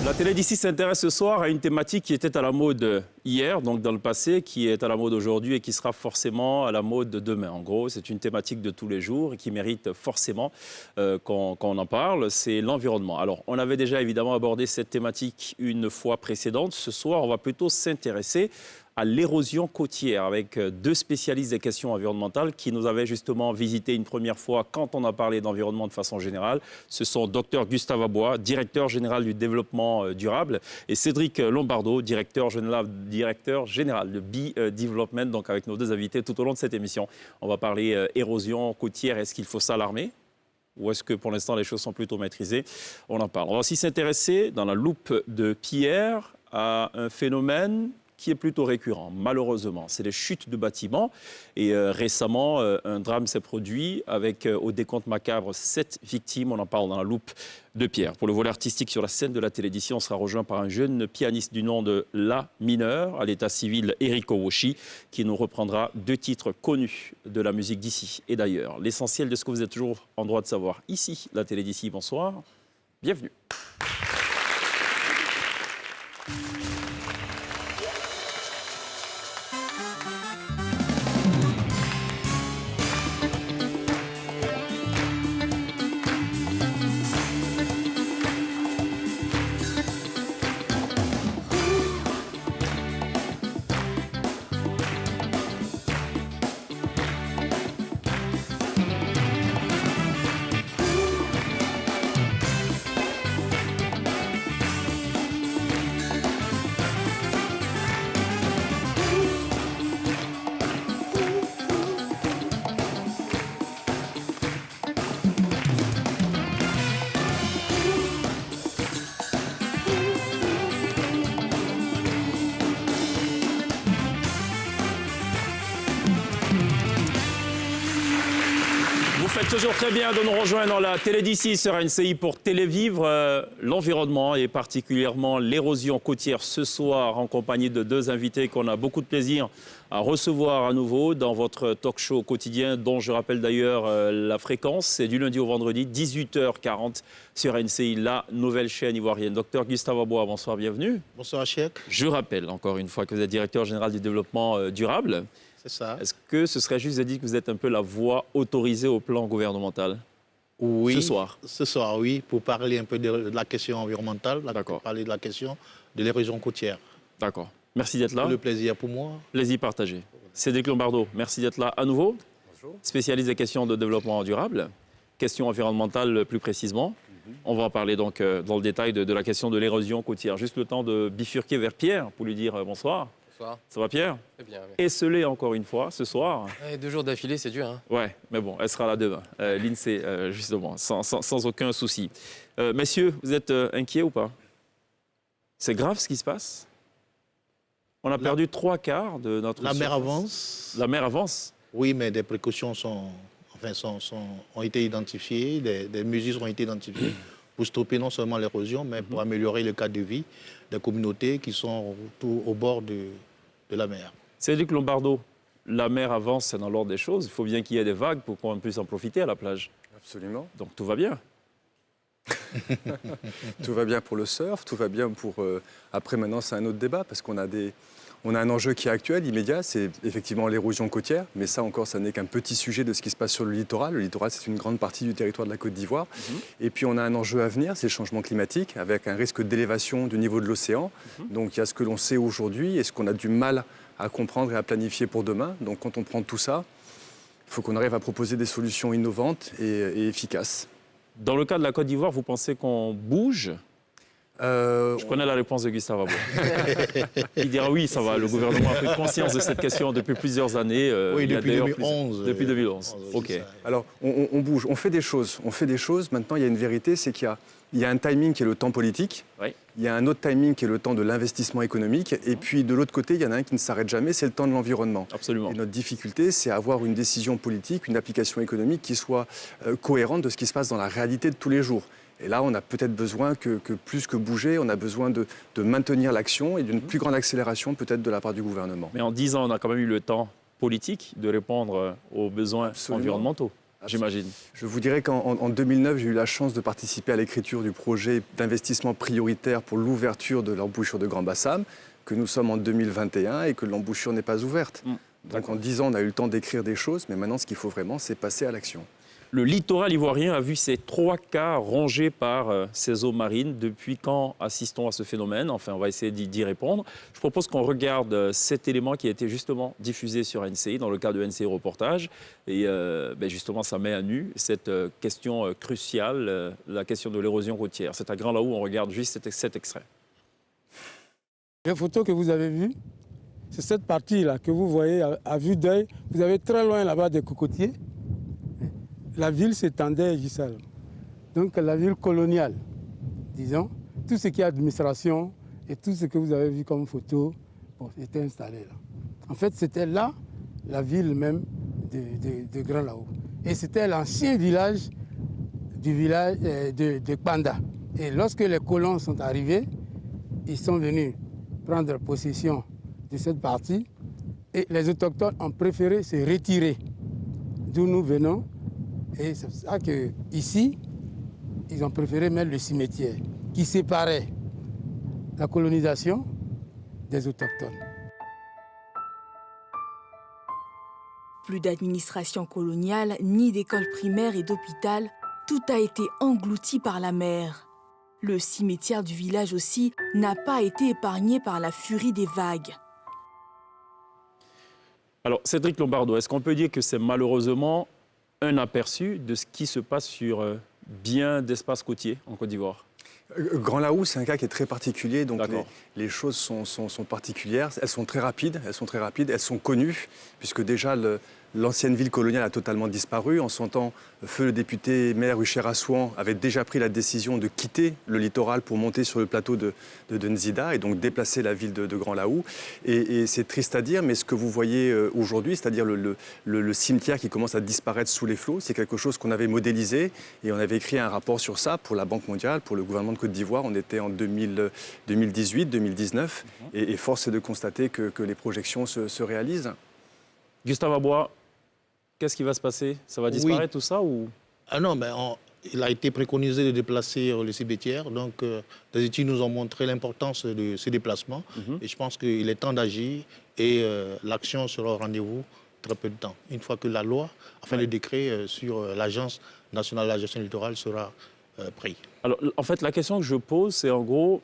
La télé d'ici s'intéresse ce soir à une thématique qui était à la mode hier, donc dans le passé, qui est à la mode aujourd'hui et qui sera forcément à la mode demain. En gros, c'est une thématique de tous les jours et qui mérite forcément qu'on en parle, c'est l'environnement. Alors, on avait déjà évidemment abordé cette thématique une fois précédente. Ce soir, on va plutôt s'intéresser à l'érosion côtière avec deux spécialistes des questions environnementales qui nous avaient justement visité une première fois quand on a parlé d'environnement de façon générale. Ce sont Dr Gustave Abois, directeur général du développement durable, et Cédric Lombardo, directeur général de Bee Development, donc avec nos deux invités tout au long de cette émission. On va parler érosion côtière, est-ce qu'il faut s'alarmer ? Ou est-ce que pour l'instant les choses sont plutôt maîtrisées? On en parle. On va aussi s'intéresser dans la loupe de Pierre à un phénomène qui est plutôt récurrent, malheureusement. C'est les chutes de bâtiments. Et récemment, un drame s'est produit avec, au décompte macabre, 7 victimes. On en parle dans la loupe de Pierre. Pour le volet artistique sur la scène de la télévision, on sera rejoint par un jeune pianiste du nom de La Mineur, à l'état civil Eric Owoshi, qui nous reprendra 2 titres connus de la musique d'ici et d'ailleurs. L'essentiel de ce que vous êtes toujours en droit de savoir ici, la télé d'ici. Bonsoir, bienvenue. Toujours très bien de nous rejoindre dans la télé d'ici sur NCI pour Télévivre. L'environnement et particulièrement l'érosion côtière ce soir en compagnie de 2 invités qu'on a beaucoup de plaisir à recevoir à nouveau dans votre talk show quotidien dont je rappelle d'ailleurs la fréquence. C'est du lundi au vendredi, 18h40 sur NCI, la nouvelle chaîne ivoirienne. Docteur Gustave Abois, bonsoir, bienvenue. Bonsoir, Cheikh. Je rappelle encore une fois que vous êtes directeur général du développement durable. C'est ça. Est-ce que ce serait juste de dire que vous êtes un peu la voix autorisée au plan gouvernemental? Oui. Ce soir? Ce soir, oui, pour parler un peu de la question environnementale, pour parler de la question de l'érosion côtière. D'accord. Merci d'être là. Le plaisir pour moi. Plaisir partagé. Cédric Lombardo, merci d'être là à nouveau. Bonjour. Spécialiste des questions de développement durable, questions environnementales plus précisément. On va en parler donc dans le détail de la question de l'érosion côtière. Juste le temps de bifurquer vers Pierre pour lui dire bonsoir. Bonsoir. Ça va Pierre? Très bien. Oui. Esselé encore une fois ce soir. 2 jours d'affilée, c'est dur. Hein. Ouais, mais bon, elle sera là demain. L'INSEE, justement, sans aucun souci. Messieurs, vous êtes inquiets ou pas? C'est grave ce qui se passe? On a perdu 3/4 de notre La mer surface. avance. La mer avance? Oui, mais des précautions ont été identifiées, des mesures ont été identifiées pour stopper non seulement l'érosion, mais pour améliorer le cadre de vie des communautés qui sont au bord de la mer. Cédric Lombardo, la mer avance, c'est dans l'ordre des choses. Il faut bien qu'il y ait des vagues pour qu'on puisse en profiter à la plage. Absolument. Donc tout va bien. Tout va bien pour le surf, tout va bien pour... Après, maintenant, c'est un autre débat, parce qu'on a un enjeu qui est actuel, immédiat, c'est effectivement l'érosion côtière, mais ça encore, ça n'est qu'un petit sujet de ce qui se passe sur le littoral. Le littoral, c'est une grande partie du territoire de la Côte d'Ivoire. Et puis, on a un enjeu à venir, c'est le changement climatique, avec un risque d'élévation du niveau de l'océan. Donc, il y a ce que l'on sait aujourd'hui et ce qu'on a du mal à comprendre et à planifier pour demain. Donc, quand on prend tout ça, il faut qu'on arrive à proposer des solutions innovantes et efficaces. Dans le cas de la Côte d'Ivoire, vous pensez qu'on bouge? Je connais la réponse de Gustave Abois. Il dira oui, ça va. Le gouvernement a pris conscience de cette question depuis plusieurs années. Oui, depuis 2011. Depuis 2011. OK. Alors, on bouge, on fait des choses. Maintenant, il y a une vérité, c'est qu'il y a un timing qui est le temps politique. Oui. Il y a un autre timing qui est le temps de l'investissement économique. Et puis, de l'autre côté, il y en a un qui ne s'arrête jamais, c'est le temps de l'environnement. Absolument. Et notre difficulté, c'est avoir une décision politique, une application économique qui soit cohérente de ce qui se passe dans la réalité de tous les jours. Et là, on a peut-être besoin que plus que bouger, on a besoin de maintenir l'action et d'une plus grande accélération peut-être de la part du gouvernement. Mais en 10 ans, on a quand même eu le temps politique de répondre aux besoins environnementaux. j'imagine. Je vous dirais qu'en 2009, j'ai eu la chance de participer à l'écriture du projet d'investissement prioritaire pour l'ouverture de l'embouchure de Grand Bassam, que nous sommes en 2021 et que l'embouchure n'est pas ouverte. Donc en 10 ans, on a eu le temps d'écrire des choses, mais maintenant, ce qu'il faut vraiment, c'est passer à l'action. Le littoral ivoirien a vu ses 3 quarts rongés par ces eaux marines. Depuis quand assistons à ce phénomène? Enfin, on va essayer d'y répondre. Je propose qu'on regarde cet élément qui a été justement diffusé sur NCI, dans le cadre de NCI Reportage. Et justement, ça met à nu cette question cruciale, la question de l'érosion côtière. C'est à Grand Laou, on regarde juste cet extrait. Les photos que vous avez vues, c'est cette partie-là que vous voyez à vue d'œil. Vous avez très loin là-bas des cocotiers. La ville s'étendait jusqu'à là. Donc la ville coloniale, disons, tout ce qui est administration et tout ce que vous avez vu comme photo, était installé là. En fait, c'était là la ville même de Grand Laou. Et c'était l'ancien village du village de Kpanda. Et lorsque les colons sont arrivés, ils sont venus prendre possession de cette partie et les autochtones ont préféré se retirer d'où nous venons. Et c'est pour ça qu'ici, ils ont préféré mettre le cimetière qui séparait la colonisation des autochtones. Plus d'administration coloniale, ni d'école primaire et d'hôpital, tout a été englouti par la mer. Le cimetière du village aussi n'a pas été épargné par la furie des vagues. Alors, Cédric Lombardo, est-ce qu'on peut dire que c'est malheureusement un aperçu de ce qui se passe sur bien d'espaces côtiers en Côte d'Ivoire? Grand Laou, c'est un cas qui est très particulier, donc les choses sont particulières. Elles sont très rapides, elles sont connues, puisque déjà l'ancienne ville coloniale a totalement disparu. En son temps, feu le député maire Hucher Assouan avait déjà pris la décision de quitter le littoral pour monter sur le plateau de Nzida et donc déplacer la ville de Grand Laou. Et c'est triste à dire, mais ce que vous voyez aujourd'hui, c'est-à-dire le cimetière qui commence à disparaître sous les flots, c'est quelque chose qu'on avait modélisé et on avait écrit un rapport sur ça pour la Banque mondiale, pour le gouvernement de Côte d'Ivoire. On était en 2018, 2019 et force est de constater que les projections se réalisent. Gustave Abois, qu'est-ce qui va se passer? Ça va disparaître tout ça ou... Ah non, mais il a été préconisé de déplacer le cimetière. Donc, les études nous ont montré l'importance de ce déplacement. Et je pense qu'il est temps d'agir et l'action sera au rendez-vous très peu de temps. Une fois que la loi, enfin le décret sur l'Agence nationale de la gestion littorale sera pris. Alors, en fait, la question que je pose, c'est en gros...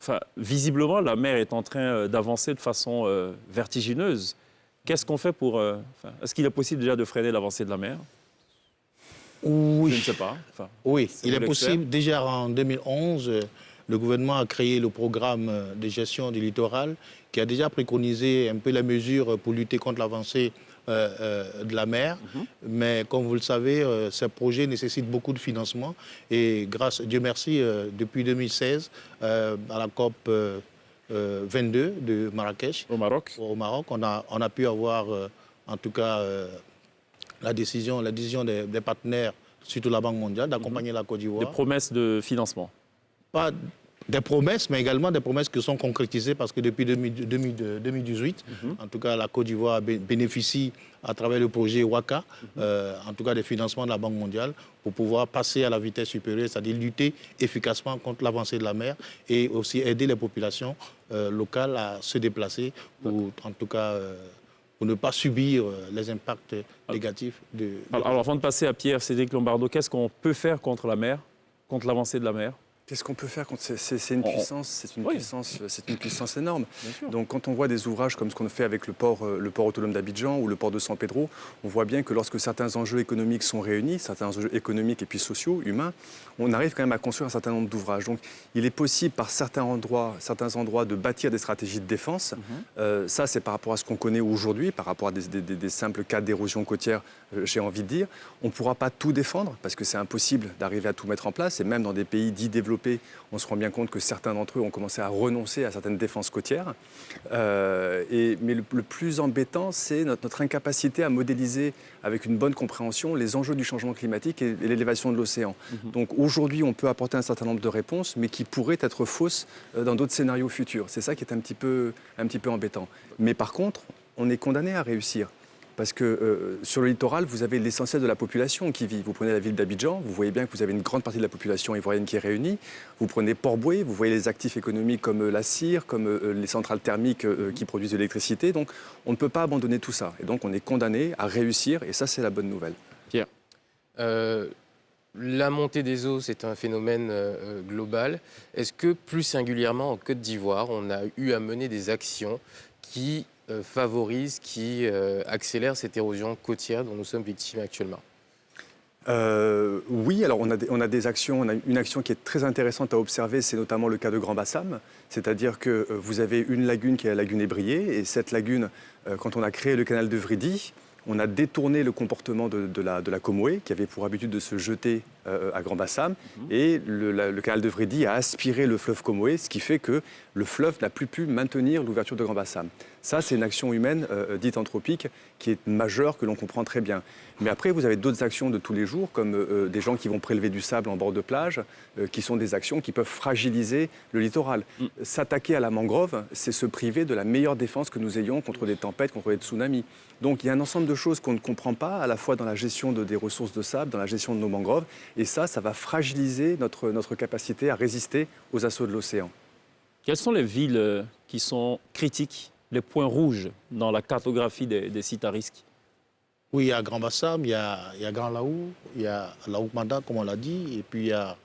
Enfin, visiblement, la mer est en train d'avancer de façon vertigineuse. Qu'est-ce qu'on fait pour... est-ce qu'il est possible déjà de freiner l'avancée de la mer? Oui. Je ne sais pas. Oui, il est possible. Déjà en 2011, le gouvernement a créé le programme de gestion du littoral qui a déjà préconisé un peu les mesures pour lutter contre l'avancée de la mer. Mais comme vous le savez, ce projet nécessite beaucoup de financement. Et grâce, Dieu merci, depuis 2016, à la COP 22 de Marrakech, au Maroc, on a pu avoir, en tout cas, la décision des partenaires, surtout la Banque mondiale, d'accompagner la Côte d'Ivoire. Des promesses de financement? Pas des promesses, mais également des promesses qui sont concrétisées parce que depuis 2018, en tout cas, la Côte d'Ivoire bénéficie à travers le projet WACA, en tout cas des financements de la Banque mondiale, pour pouvoir passer à la vitesse supérieure, c'est-à-dire lutter efficacement contre l'avancée de la mer et aussi aider les populations locales à se déplacer pour, en tout cas, pour ne pas subir les impacts négatifs de... Alors, avant de passer à Pierre, Cédric Lombardo, qu'est-ce qu'on peut faire contre la mer, contre l'avancée de la mer? Qu'est-ce qu'on peut faire? C'est une puissance, c'est une puissance énorme. Donc quand on voit des ouvrages comme ce qu'on fait avec le port autonome d'Abidjan ou le port de San Pedro, on voit bien que lorsque certains enjeux économiques sont réunis, certains enjeux économiques et puis sociaux, humains, on arrive quand même à construire un certain nombre d'ouvrages. Donc il est possible par certains endroits de bâtir des stratégies de défense. Ça, c'est par rapport à ce qu'on connaît aujourd'hui, par rapport à des simples cas d'érosion côtière, j'ai envie de dire. On ne pourra pas tout défendre parce que c'est impossible d'arriver à tout mettre en place. Et même dans des pays dits développés, on se rend bien compte que certains d'entre eux ont commencé à renoncer à certaines défenses côtières. Mais le plus embêtant, c'est notre incapacité à modéliser avec une bonne compréhension les enjeux du changement climatique et l'élévation de l'océan. Donc aujourd'hui, on peut apporter un certain nombre de réponses, mais qui pourraient être fausses dans d'autres scénarios futurs. C'est ça qui est un petit peu embêtant. Mais par contre, on est condamné à réussir. parce que sur le littoral, vous avez l'essentiel de la population qui vit. Vous prenez la ville d'Abidjan, vous voyez bien que vous avez une grande partie de la population ivoirienne qui est réunie. Vous prenez Port-Bouët, vous voyez les actifs économiques comme la cire, comme les centrales thermiques qui produisent de l'électricité. Donc on ne peut pas abandonner tout ça. Et donc on est condamné à réussir, et ça c'est la bonne nouvelle. Pierre. La montée des eaux, c'est un phénomène global. Est-ce que, plus singulièrement en Côte d'Ivoire, on a eu à mener des actions qui favorisent, qui accélèrent cette érosion côtière dont nous sommes victimes actuellement ? Oui, alors on a des actions. On a une action qui est très intéressante à observer, c'est notamment le cas de Grand Bassam. C'est-à-dire que vous avez une lagune qui est la lagune Ébrié, et cette lagune, quand on a créé le canal de Vridi, on a détourné le comportement de la Comoé, qui avait pour habitude de se jeter à Grand Bassam. Et le canal de Vridi a aspiré le fleuve Comoé, ce qui fait que le fleuve n'a plus pu maintenir l'ouverture de Grand Bassam. Ça, c'est une action humaine dite anthropique qui est majeure, que l'on comprend très bien. Mais après, vous avez d'autres actions de tous les jours, comme des gens qui vont prélever du sable en bord de plage, qui sont des actions qui peuvent fragiliser le littoral. S'attaquer à la mangrove, c'est se priver de la meilleure défense que nous ayons contre des tempêtes, contre des tsunamis. Donc il y a un ensemble de choses qu'on ne comprend pas, à la fois dans la gestion des ressources de sable, dans la gestion de nos mangroves, et ça va fragiliser notre capacité à résister aux assauts de l'océan. Quelles sont les villes qui sont critiques, les points rouges dans la cartographie des sites à risque? Oui, il y a Grand Bassam, il y a Grand Laou, il y a Laouk-Manda, comme on l'a dit, et puis il y a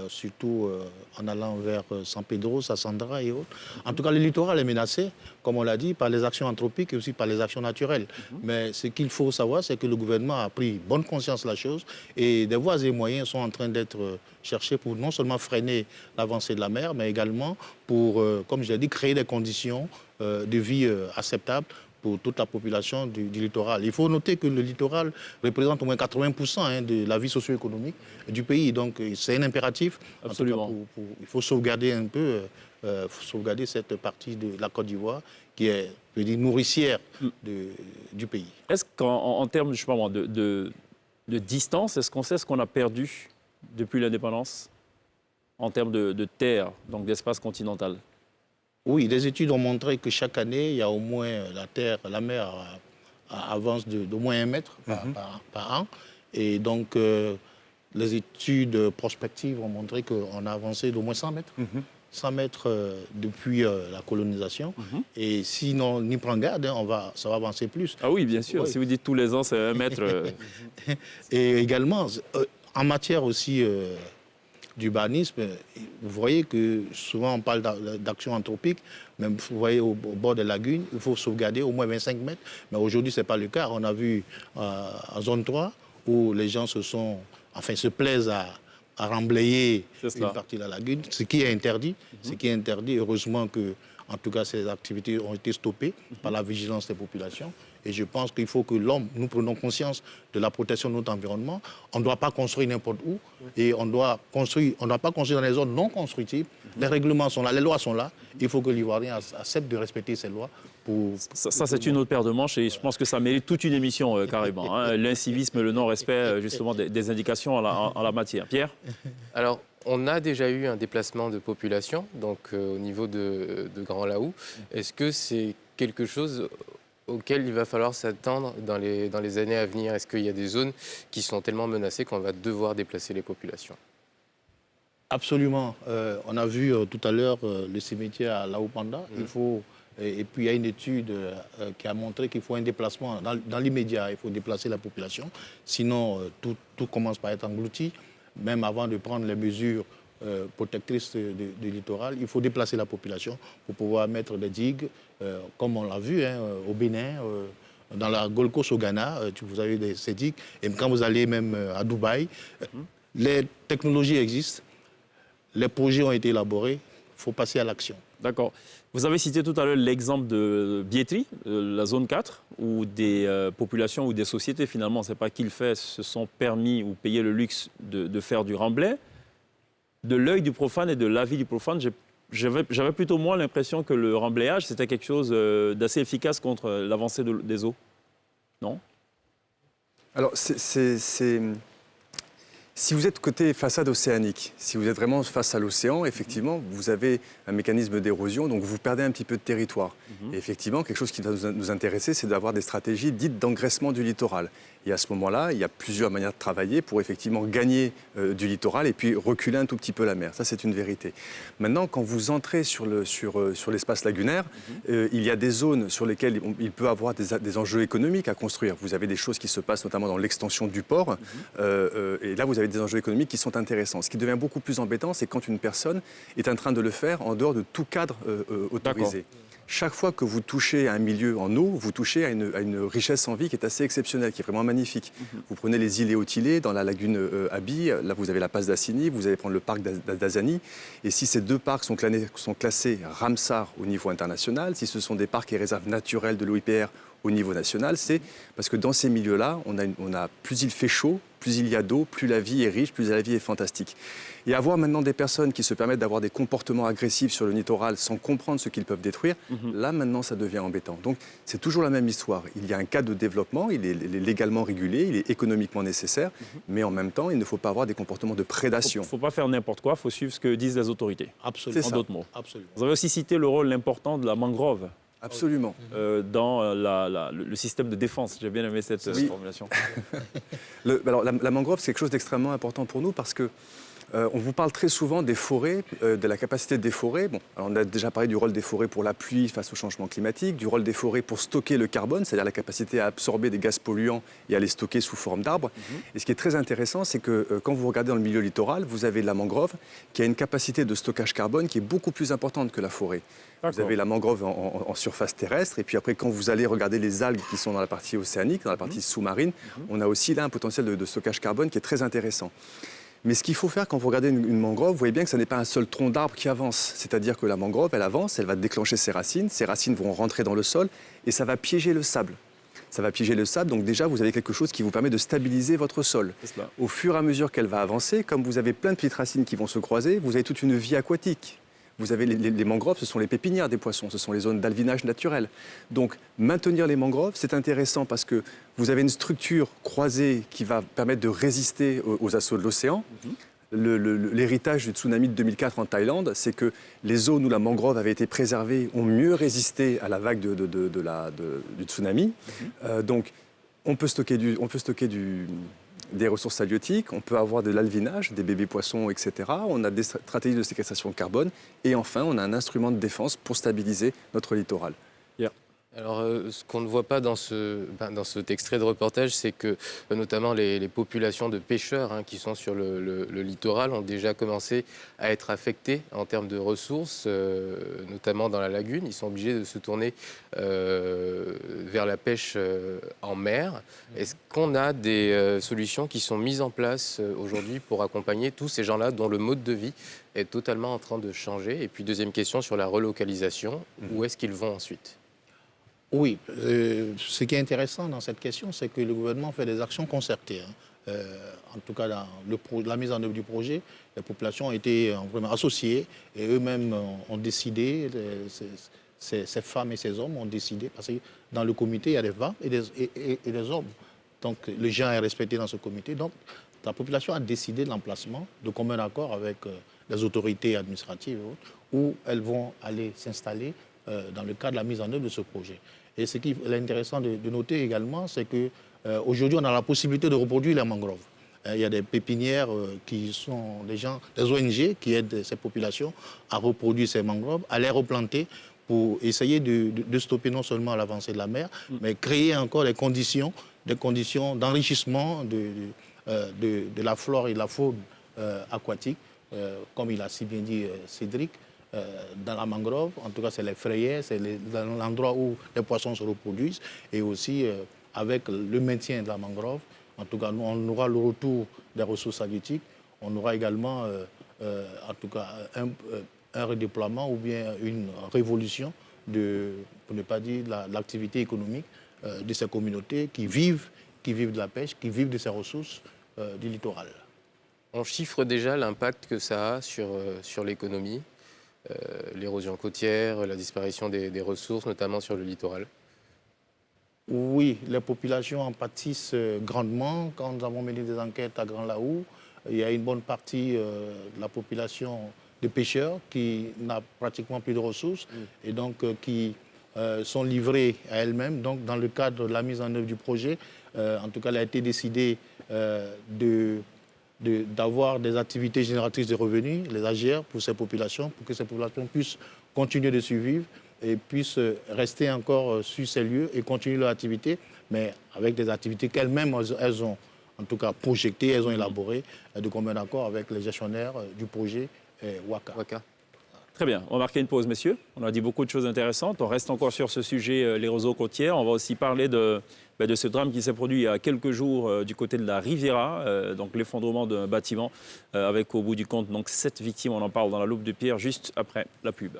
surtout en allant vers San Pedro, Sassandra et autres. En tout cas, le littoral est menacé, comme on l'a dit, par les actions anthropiques et aussi par les actions naturelles. Mais ce qu'il faut savoir, c'est que le gouvernement a pris bonne conscience de la chose et des voies et moyens sont en train d'être cherchés pour non seulement freiner l'avancée de la mer, mais également pour, comme je l'ai dit, créer des conditions de vie acceptables pour toute la population du littoral. Il faut noter que le littoral représente au moins 80% de la vie socio-économique du pays. Donc c'est un impératif. Absolument. En tout cas, il faut sauvegarder un peu, sauvegarder cette partie de la Côte d'Ivoire qui est, je veux dire, nourricière du pays. Est-ce qu'en termes je sais pas moi, de distance, est-ce qu'on sait ce qu'on a perdu depuis l'indépendance en termes de terre, donc d'espace continental? Oui, des études ont montré que chaque année, il y a au moins la mer avance d'au moins 1 mètre par an. Et donc, les études prospectives ont montré qu'on a avancé d'au moins 100 mètres. 100 mètres depuis la colonisation. Et si on n'y prend garde, ça va avancer plus. Ah oui, bien sûr. Oui. Si vous dites tous les ans, c'est 1 mètre. Et également, en matière aussi d'urbanisme, vous voyez que souvent on parle d'action anthropique, même vous voyez au bord des lagunes, il faut sauvegarder au moins 25 mètres. Mais aujourd'hui, ce n'est pas le cas. On a vu en zone 3 où les gens se plaisent à remblayer une partie de la lagune, ce qui est interdit. Ce qui est interdit, heureusement que, en tout cas, ces activités ont été stoppées par la vigilance des populations. Et je pense qu'il faut que nous prenions conscience de la protection de notre environnement. On ne doit pas construire n'importe où et on ne doit pas construire dans les zones non constructibles. Les règlements sont là, les lois sont là. Il faut que l'Ivoirien accepte de respecter ces lois. Ça, c'est une autre paire de manches et je pense que ça mérite toute une émission carrément. L'incivisme, le non-respect justement des indications en la matière. Pierre ? Alors, on a déjà eu un déplacement de population, donc au niveau de Grand Laou. Est-ce que c'est quelque chose auquel il va falloir s'attendre dans les années à venir? Est-ce qu'il y a des zones qui sont tellement menacées qu'on va devoir déplacer les populations? Absolument. On a vu tout à l'heure le cimetière à Laouk-Manda. Et puis il y a une étude qui a montré qu'il faut un déplacement. Dans l'immédiat, il faut déplacer la population. Sinon, tout commence par être englouti. Même avant de prendre les mesures protectrices du littoral, il faut déplacer la population pour pouvoir mettre des digues, comme on l'a vu au Bénin, dans la Gold Coast au Ghana, vous avez ces digues. Et quand vous allez même à Dubaï, les technologies existent, les projets ont été élaborés, il faut passer à l'action. D'accord. Vous avez cité tout à l'heure l'exemple de Biétry, la zone 4, où des populations ou des sociétés, finalement, ce n'est pas qui le fait, se sont permis ou payé le luxe de faire du remblai. De l'œil du profane et de l'avis du profane, j'avais plutôt moins l'impression que le remblayage, c'était quelque chose d'assez efficace contre l'avancée des eaux. Non ? Alors, Si vous êtes côté façade océanique, si vous êtes vraiment face à l'océan, effectivement, vous avez un mécanisme d'érosion, donc vous perdez un petit peu de territoire. Et effectivement, quelque chose qui va nous intéresser, c'est d'avoir des stratégies dites d'engraissement du littoral. Et à ce moment-là, il y a plusieurs manières de travailler pour effectivement gagner du littoral et puis reculer un tout petit peu la mer. Ça, c'est une vérité. Maintenant, quand vous entrez sur l'espace lagunaire, il y a des zones sur lesquelles il peut y avoir des enjeux économiques à construire. Vous avez des choses qui se passent notamment dans l'extension du port. Et là, vous avez des enjeux économiques qui sont intéressants. Ce qui devient beaucoup plus embêtant, c'est quand une personne est en train de le faire en dehors de tout cadre autorisé. Chaque fois que vous touchez à un milieu en eau, vous touchez à une richesse en vie qui est assez exceptionnelle, qui est vraiment magnifique. Vous prenez les îles Éotilées, dans la lagune Abi, là vous avez la passe d'Assini, vous allez prendre le parc d'Azani. Et si ces deux parcs sont classés Ramsar au niveau international, si ce sont des parcs et réserves naturelles de l'OIPR au niveau national, c'est parce que dans ces milieux-là, plus il fait chaud, plus il y a d'eau, plus la vie est riche, plus la vie est fantastique. Et avoir maintenant des personnes qui se permettent d'avoir des comportements agressifs sur le littoral sans comprendre ce qu'ils peuvent détruire, là maintenant ça devient embêtant. Donc c'est toujours la même histoire. Il y a un cadre de développement, il est légalement régulé, il est économiquement nécessaire, mais en même temps il ne faut pas avoir des comportements de prédation. Il ne faut pas faire n'importe quoi, il faut suivre ce que disent les autorités. Absolument. En d'autres mots. Absolument. Vous avez aussi cité le rôle important de la mangrove. Absolument. Dans le système de défense. J'ai bien aimé cette formulation. Alors, la mangrove, c'est quelque chose d'extrêmement important pour nous parce que on vous parle très souvent des forêts, de la capacité des forêts. Bon, alors on a déjà parlé du rôle des forêts pour la pluie face au changement climatique, du rôle des forêts pour stocker le carbone, c'est-à-dire la capacité à absorber des gaz polluants et à les stocker sous forme d'arbres. Et ce qui est très intéressant, c'est que quand vous regardez dans le milieu littoral, vous avez la mangrove qui a une capacité de stockage carbone qui est beaucoup plus importante que la forêt. Vous avez la mangrove en surface terrestre, et puis après, quand vous allez regarder les algues qui sont dans la partie océanique, dans la partie sous-marine, on a aussi là un potentiel de stockage carbone qui est très intéressant. Mais ce qu'il faut faire quand vous regardez une mangrove, vous voyez bien que ce n'est pas un seul tronc d'arbre qui avance. C'est-à-dire que la mangrove, elle avance, elle va déclencher ses racines vont rentrer dans le sol, et ça va piéger le sable. Ça va piéger le sable, donc déjà vous avez quelque chose qui vous permet de stabiliser votre sol. Au fur et à mesure qu'elle va avancer, comme vous avez plein de petites racines qui vont se croiser, vous avez toute une vie aquatique. Vous avez les mangroves, ce sont les pépinières des poissons, ce sont les zones d'alvinage naturel. Donc maintenir les mangroves, c'est intéressant parce que vous avez une structure croisée qui va permettre de résister aux assauts de l'océan. L'héritage du tsunami de 2004 en Thaïlande, c'est que les zones où la mangrove avait été préservée ont mieux résisté à la vague du tsunami. Donc on peut stocker des ressources halieutiques, on peut avoir de l'alvinage, des bébés poissons, etc. On a des stratégies de séquestration de carbone. Et enfin, on a un instrument de défense pour stabiliser notre littoral. Alors, ce qu'on ne voit pas dans cet extrait de reportage, c'est que notamment les populations de pêcheurs qui sont sur le littoral ont déjà commencé à être affectées en termes de ressources, notamment dans la lagune. Ils sont obligés de se tourner vers la pêche en mer. Est-ce qu'on a des solutions qui sont mises en place aujourd'hui pour accompagner tous ces gens-là dont le mode de vie est totalement en train de changer? Et puis, deuxième question sur la relocalisation, où est-ce qu'ils vont ensuite? Oui, ce qui est intéressant dans cette question, c'est que le gouvernement fait des actions concertées. En tout cas, dans la mise en œuvre du projet, les populations ont été vraiment associées et eux-mêmes ont décidé, ces femmes et ces hommes ont décidé, parce que dans le comité, il y a des femmes et des hommes. Donc, le genre est respecté dans ce comité. Donc, la population a décidé de l'emplacement de commun accord avec les autorités administratives et autres, où elles vont aller s'installer dans le cadre de la mise en œuvre de ce projet. Et ce qui est intéressant de noter également, c'est qu'aujourd'hui, on a la possibilité de reproduire les mangroves. Il y a des pépinières qui sont des ONG qui aident ces populations à reproduire ces mangroves, à les replanter pour essayer de stopper non seulement l'avancée de la mer, mais créer encore des conditions d'enrichissement de la flore et de la faune aquatique, comme il a si bien dit Cédric. Dans la mangrove, en tout cas c'est les frayères, c'est l'endroit où les poissons se reproduisent, et aussi avec le maintien de la mangrove, en tout cas nous, on aura le retour des ressources halieutiques, on aura également en tout cas un redéploiement ou bien une révolution pour ne pas dire l'activité économique de ces communautés qui vivent de la pêche, qui vivent de ces ressources du littoral. On chiffre déjà l'impact que ça a sur l'économie, l'érosion côtière, la disparition des ressources, notamment sur le littoral? Oui, les populations en pâtissent grandement. Quand nous avons mené des enquêtes à Grand Laou, il y a une bonne partie de la population de pêcheurs qui n'a pratiquement plus de ressources et donc qui sont livrés à elles-mêmes. Donc, dans le cadre de la mise en œuvre du projet, en tout cas, il a été décidé d'avoir des activités génératrices de revenus, les AGR, pour ces populations, pour que ces populations puissent continuer de survivre et puissent rester encore sur ces lieux et continuer leur activité, mais avec des activités qu'elles-mêmes, elles ont en tout cas projetées, elles ont élaborées de commun accord avec les gestionnaires du projet Waka. Très bien, on va marquer une pause, messieurs. On a dit beaucoup de choses intéressantes. On reste encore sur ce sujet, l'érosion côtière. On va aussi parler de ce drame qui s'est produit il y a quelques jours du côté de la Riviera, donc l'effondrement d'un bâtiment avec au bout du compte donc 7 victimes. On en parle dans la loupe de Pierre juste après la pub.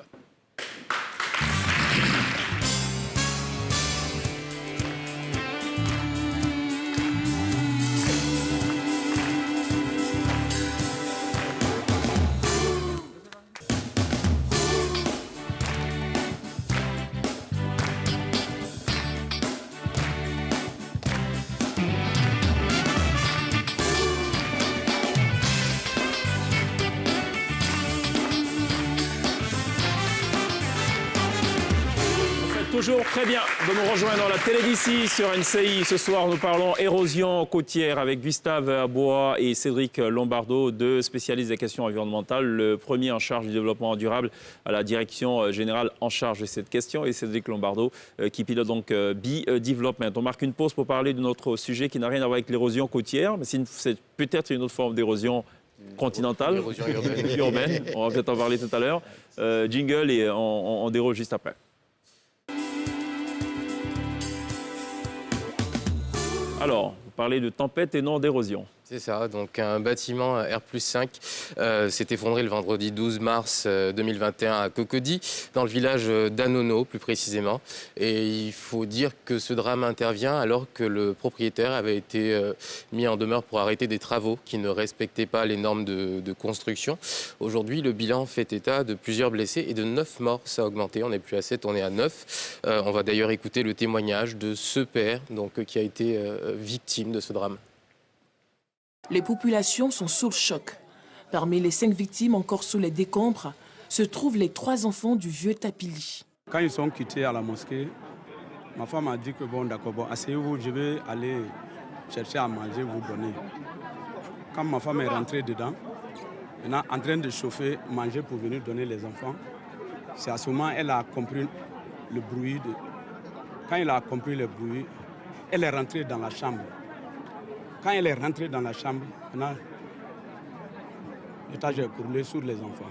Toujours très bien de nous rejoindre dans la télé d'ici sur NCI. Ce soir, nous parlons érosion côtière avec Gustave Abois et Cédric Lombardo, deux spécialistes des questions environnementales. Le premier en charge du développement durable à la direction générale en charge de cette question et Cédric Lombardo qui pilote donc Be-Development. On marque une pause pour parler de notre sujet qui n'a rien à voir avec l'érosion côtière, mais c'est peut-être une autre forme d'érosion continentale, L'érosion urbaine. On va peut-être en parler tout à l'heure. Jingle et on déroule juste après. Alors, vous parlez de tempête et non d'érosion. C'est ça, donc un bâtiment R+5 s'est effondré le vendredi 12 mars 2021 à Cocody, dans le village d'Anono plus précisément. Et il faut dire que ce drame intervient alors que le propriétaire avait été mis en demeure pour arrêter des travaux qui ne respectaient pas les normes de construction. Aujourd'hui, le bilan fait état de plusieurs blessés et de 9 morts. Ça a augmenté, on n'est plus à 7, on est à 9. On va d'ailleurs écouter le témoignage de ce père donc, qui a été victime de ce drame. Les populations sont sous le choc. Parmi les 5 victimes encore sous les décombres se trouvent les 3 enfants du vieux Tapili. Quand ils sont quittés à la mosquée, ma femme a dit que bon d'accord, asseyez-vous, je vais aller chercher à manger, vous donner. Quand ma femme est rentrée dedans, maintenant en train de chauffer, manger pour venir donner les enfants, c'est à ce moment qu'elle a compris le bruit. Quand elle a compris le bruit, elle est rentrée dans la chambre. Quand elle est rentrée dans la chambre, l'étage est brûlé sur les enfants.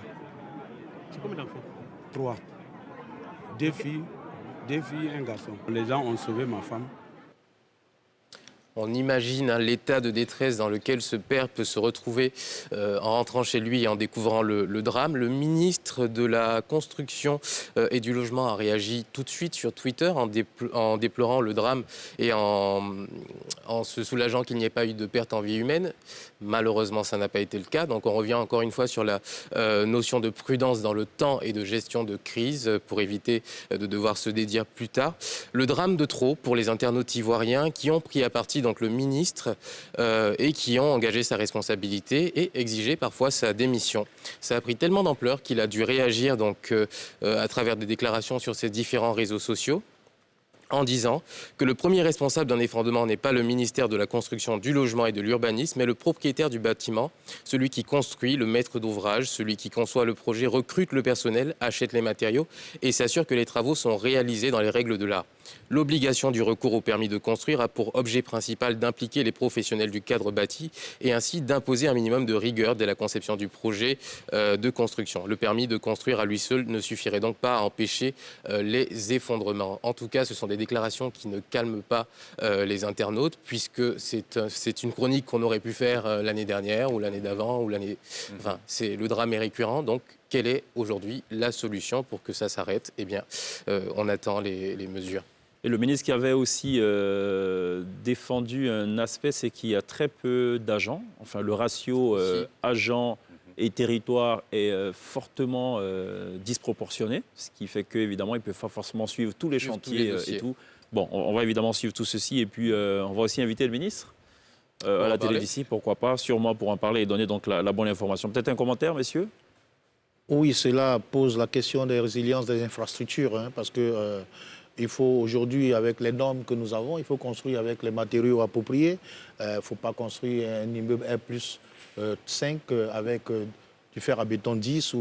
C'est combien d'enfants? 3. 2 filles, un garçon. Les gens ont sauvé ma femme. On imagine l'état de détresse dans lequel ce père peut se retrouver en rentrant chez lui et en découvrant le drame. Le ministre de la Construction et du Logement a réagi tout de suite sur Twitter en déplorant le drame et en se soulageant qu'il n'y ait pas eu de perte en vie humaine. Malheureusement, ça n'a pas été le cas. Donc on revient encore une fois sur la notion de prudence dans le temps et de gestion de crise pour éviter de devoir se dédire plus tard. Le drame de trop pour les internautes ivoiriens qui ont pris à partie donc le ministre et qui ont engagé sa responsabilité et exigé parfois sa démission. Ça a pris tellement d'ampleur qu'il a dû réagir donc à travers des déclarations sur ses différents réseaux sociaux, en disant que le premier responsable d'un effondrement n'est pas le ministère de la Construction, du Logement et de l'Urbanisme, mais le propriétaire du bâtiment, celui qui construit, le maître d'ouvrage, celui qui conçoit le projet, recrute le personnel, achète les matériaux et s'assure que les travaux sont réalisés dans les règles de l'art. L'obligation du recours au permis de construire a pour objet principal d'impliquer les professionnels du cadre bâti et ainsi d'imposer un minimum de rigueur dès la conception du projet de construction. Le permis de construire à lui seul ne suffirait donc pas à empêcher les effondrements. En tout cas, ce sont des déclarations qui ne calment pas les internautes puisque c'est une chronique qu'on aurait pu faire l'année dernière ou l'année d'avant ou l'année... Enfin, le drame est récurrent, donc quelle est aujourd'hui la solution pour que ça s'arrête? Eh bien, on attend les mesures. Et le ministre qui avait aussi défendu un aspect, c'est qu'il y a très peu d'agents. Enfin, le ratio agents et territoire est fortement disproportionné, ce qui fait qu'évidemment, ils ne peuvent pas forcément suivre tous les chantiers et tout. Bon, on va évidemment suivre tout ceci et puis on va aussi inviter le ministre à la télé d'ici, pourquoi pas, sûrement pour en parler et donner donc la bonne information. Peut-être un commentaire, messieurs? Oui, cela pose la question de résilience des infrastructures, hein, parce que il faut aujourd'hui, avec les normes que nous avons, il faut construire avec les matériaux appropriés. Il ne faut pas construire un immeuble R+5 avec du fer à béton 10.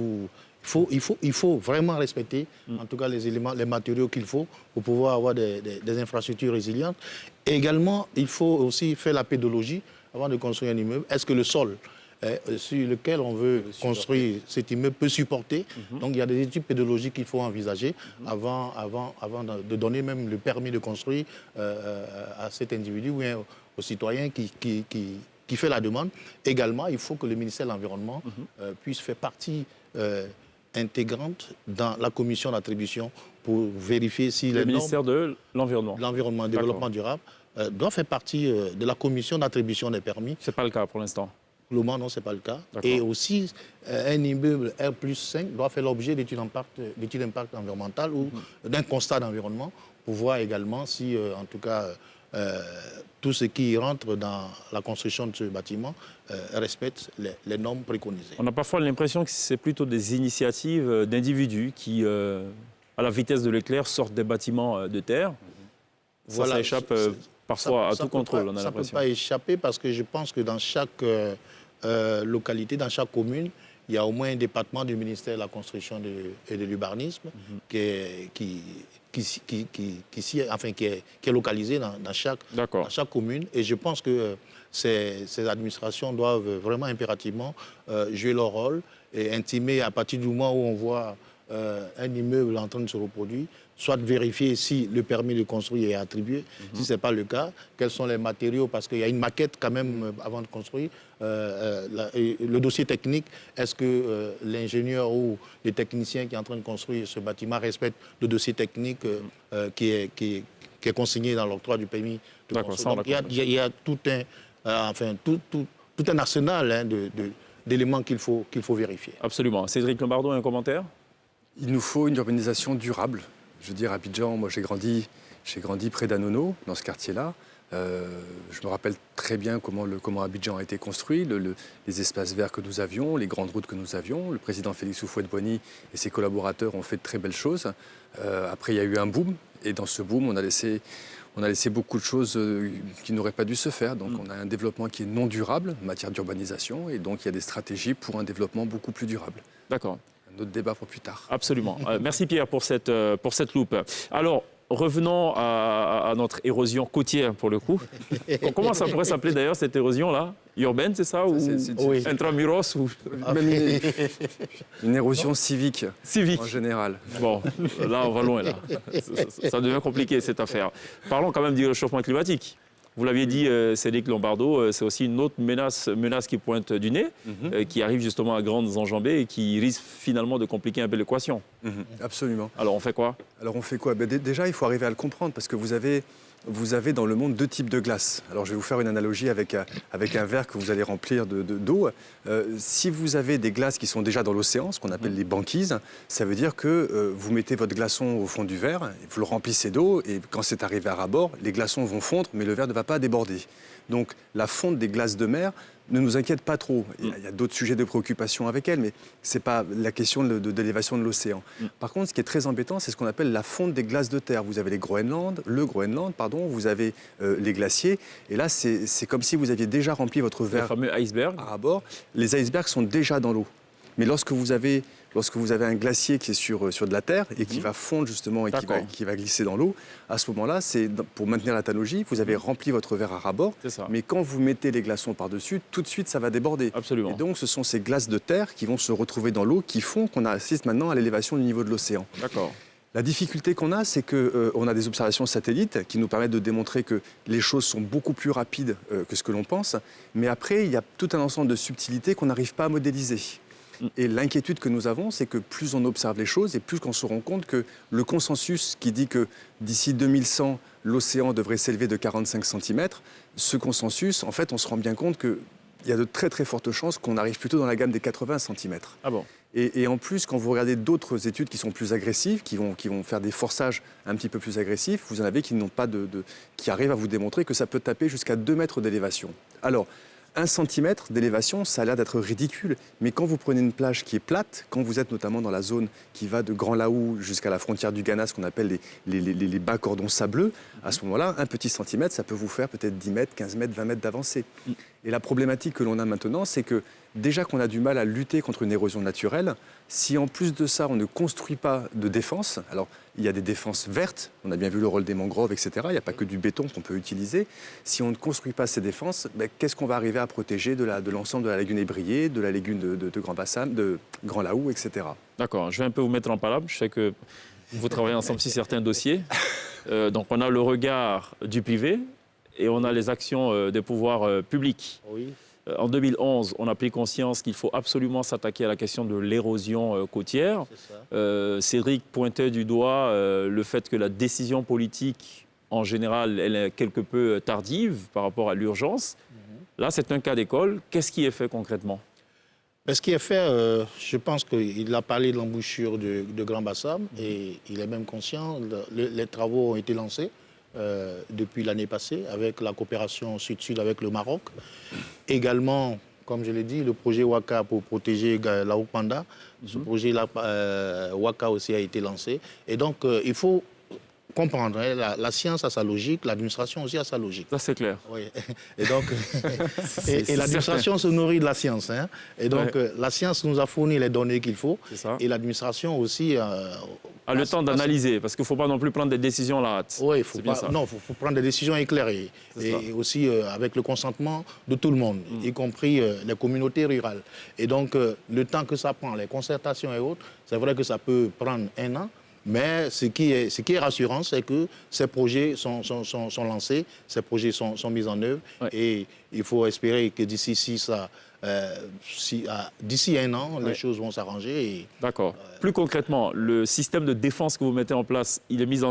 Il faut vraiment respecter, en tout cas, les éléments, les matériaux qu'il faut pour pouvoir avoir des infrastructures résilientes. Et également, il faut aussi faire la pédologie avant de construire un immeuble. Est-ce que le sol sur lequel on veut construire cet immeuble peut supporter? Donc il y a des études pédologiques qu'il faut envisager avant de donner même le permis de construire à cet individu ou bien au citoyen qui fait la demande. Également, il faut que le ministère de l'Environnement puisse faire partie intégrante dans la commission d'attribution pour vérifier si le ministère de l'Environnement. L'Environnement, Développement durable, doit faire partie de la commission d'attribution des permis. Ce n'est pas le cas pour l'instant. Non, ce n'est pas le cas. Et aussi, un immeuble R+5 doit faire l'objet d'études d'impact environnemental ou d'un constat d'environnement pour voir également si, en tout cas, tout ce qui rentre dans la construction de ce bâtiment respecte les normes préconisées. On a parfois l'impression que c'est plutôt des initiatives d'individus qui, à la vitesse de l'éclair, sortent des bâtiments de terre. Ça échappe parfois à tout contrôle, on a l'impression. Ça ne peut pas échapper parce que je pense que dans chaque localité, dans chaque commune, il y a au moins un département du ministère de la Construction et de l'Urbanisme qui est localisé dans chaque commune. Et je pense que ces administrations doivent vraiment impérativement jouer leur rôle et intimer à partir du moment où on voit un immeuble en train de se reproduire, soit vérifier si le permis de construire est attribué. Si ce n'est pas le cas, quels sont les matériaux, parce qu'il y a une maquette quand même avant de construire. Le dossier technique, est-ce que l'ingénieur ou les techniciens qui est en train de construire ce bâtiment respectent le dossier technique qui est consigné dans l'octroi du permis de construire. Donc, il y a tout un arsenal d'éléments qu'il faut vérifier. Absolument. Cédric Lombardo, un commentaire? Il nous faut une urbanisation durable. Je veux dire, à Abidjan, moi j'ai grandi près d'Anono, dans ce quartier-là. Je me rappelle très bien comment Abidjan a été construit, les espaces verts que nous avions, les grandes routes que nous avions. Le président Félix Houphouët-Boigny et ses collaborateurs ont fait de très belles choses. Après, il y a eu un boom, et dans ce boom, on a laissé beaucoup de choses qui n'auraient pas dû se faire. Donc on a un développement qui est non durable en matière d'urbanisation, et donc il y a des stratégies pour un développement beaucoup plus durable. D'accord. Un autre débat pour plus tard. Absolument. Merci Pierre pour cette loupe. Alors, revenons à notre érosion côtière pour le coup. Comment ça pourrait s'appeler d'ailleurs cette érosion-là? Urbaine, c'est ça? Ou intramuros ou... Une érosion civique. En général. Bon, là on va loin là. Ça devient compliqué cette affaire. Parlons quand même du réchauffement climatique. Vous l'aviez dit, Cédric Lombardo, c'est aussi une autre menace qui pointe du nez, qui arrive justement à grandes enjambées et qui risque finalement de compliquer un peu l'équation. Absolument. Alors on fait quoi? Déjà, il faut arriver à le comprendre, parce que vous avez dans le monde deux types de glace. Alors je vais vous faire une analogie avec un verre que vous allez remplir d'eau. Si vous avez des glaces qui sont déjà dans l'océan, ce qu'on appelle les banquises, ça veut dire que vous mettez votre glaçon au fond du verre, vous le remplissez d'eau, et quand c'est arrivé à ras-bord, les glaçons vont fondre, mais le verre ne va pas déborder. Donc la fonte des glaces de mer ne nous inquiète pas trop. Il y a d'autres sujets de préoccupation avec elle, mais ce n'est pas la question de l'élévation de l'océan. Par contre, ce qui est très embêtant, c'est ce qu'on appelle la fonte des glaces de terre. Vous avez le Groenland, vous avez les glaciers, et là, c'est comme si vous aviez déjà rempli votre verre. Le fameux iceberg. À bord. Les icebergs sont déjà dans l'eau. Mais lorsque vous avez un glacier qui est sur de la terre et qui va fondre justement et qui va glisser dans l'eau, à ce moment-là, c'est pour maintenir la tanalogie, vous avez rempli votre verre à ras-bord, mais quand vous mettez les glaçons par-dessus, tout de suite ça va déborder. Absolument. Et donc ce sont ces glaces de terre qui vont se retrouver dans l'eau qui font qu'on assiste maintenant à l'élévation du niveau de l'océan. D'accord. La difficulté qu'on a, c'est qu'on a des observations satellites qui nous permettent de démontrer que les choses sont beaucoup plus rapides que ce que l'on pense, mais après, il y a tout un ensemble de subtilités qu'on n'arrive pas à modéliser. Et l'inquiétude que nous avons, c'est que plus on observe les choses et plus on se rend compte que le consensus qui dit que d'ici 2100, l'océan devrait s'élever de 45 cm, ce consensus, en fait, on se rend bien compte qu'il y a de très très fortes chances qu'on arrive plutôt dans la gamme des 80 cm. Ah bon? Et en plus, quand vous regardez d'autres études qui sont plus agressives, qui vont faire des forçages un petit peu plus agressifs, vous en avez qui qui arrivent à vous démontrer que ça peut taper jusqu'à 2 mètres d'élévation. Alors, 1 centimètre d'élévation, ça a l'air d'être ridicule, mais quand vous prenez une plage qui est plate, quand vous êtes notamment dans la zone qui va de Grand Laou jusqu'à la frontière du Ghana, ce qu'on appelle les bas cordons sableux, à ce moment-là, un petit centimètre, ça peut vous faire peut-être 10 mètres, 15 mètres, 20 mètres d'avancée. Et la problématique que l'on a maintenant, c'est que déjà qu'on a du mal à lutter contre une érosion naturelle, si en plus de ça, on ne construit pas de défense, alors il y a des défenses vertes, on a bien vu le rôle des mangroves, etc. Il n'y a pas que du béton qu'on peut utiliser. Si on ne construit pas ces défenses, qu'est-ce qu'on va arriver à protéger de l'ensemble de la lagune ébriée, de la lagune de Grand Bassam, de Grand Laou, etc. D'accord, je vais un peu vous mettre en palabre. Je sais que vous travaillez ensemble sur certains dossiers. Donc on a le regard du privé et on a les actions des pouvoirs publics. Oui. En 2011, on a pris conscience qu'il faut absolument s'attaquer à la question de l'érosion côtière. Cédric pointait du doigt le fait que la décision politique, en général, elle est quelque peu tardive par rapport à l'urgence. Là, c'est un cas d'école. Qu'est-ce qui est fait concrètement ? Ce qui est fait, je pense qu'il a parlé de l'embouchure de Grand Bassam et il est même conscient. Les travaux ont été lancés. Depuis l'année passée, avec la coopération sud-sud avec le Maroc. Également, comme je l'ai dit, le projet Waka pour protéger la Panda. Ce projet Waka aussi a été lancé. Et donc, il faut comprendre, hein, la science a sa logique, l'administration aussi a sa logique. Ça, c'est clair. Oui. Et donc, et l'administration se nourrit de la science. Hein. Et donc, la science nous a fourni les données qu'il faut. Et l'administration aussi a le temps d'analyser, parce qu'il ne faut pas non plus prendre des décisions à la hâte. Oui, il faut prendre des décisions éclairées. Et aussi avec le consentement de tout le monde, y compris les communautés rurales. Et donc, le temps que ça prend, les concertations et autres, c'est vrai que ça peut prendre 1 an. Mais ce qui est rassurant, c'est que ces projets sont lancés, ces projets sont mis en œuvre. Et il faut espérer que d'ici 1 an, les choses vont s'arranger. D'accord. Plus concrètement, le système de défense que vous mettez en place, il est mis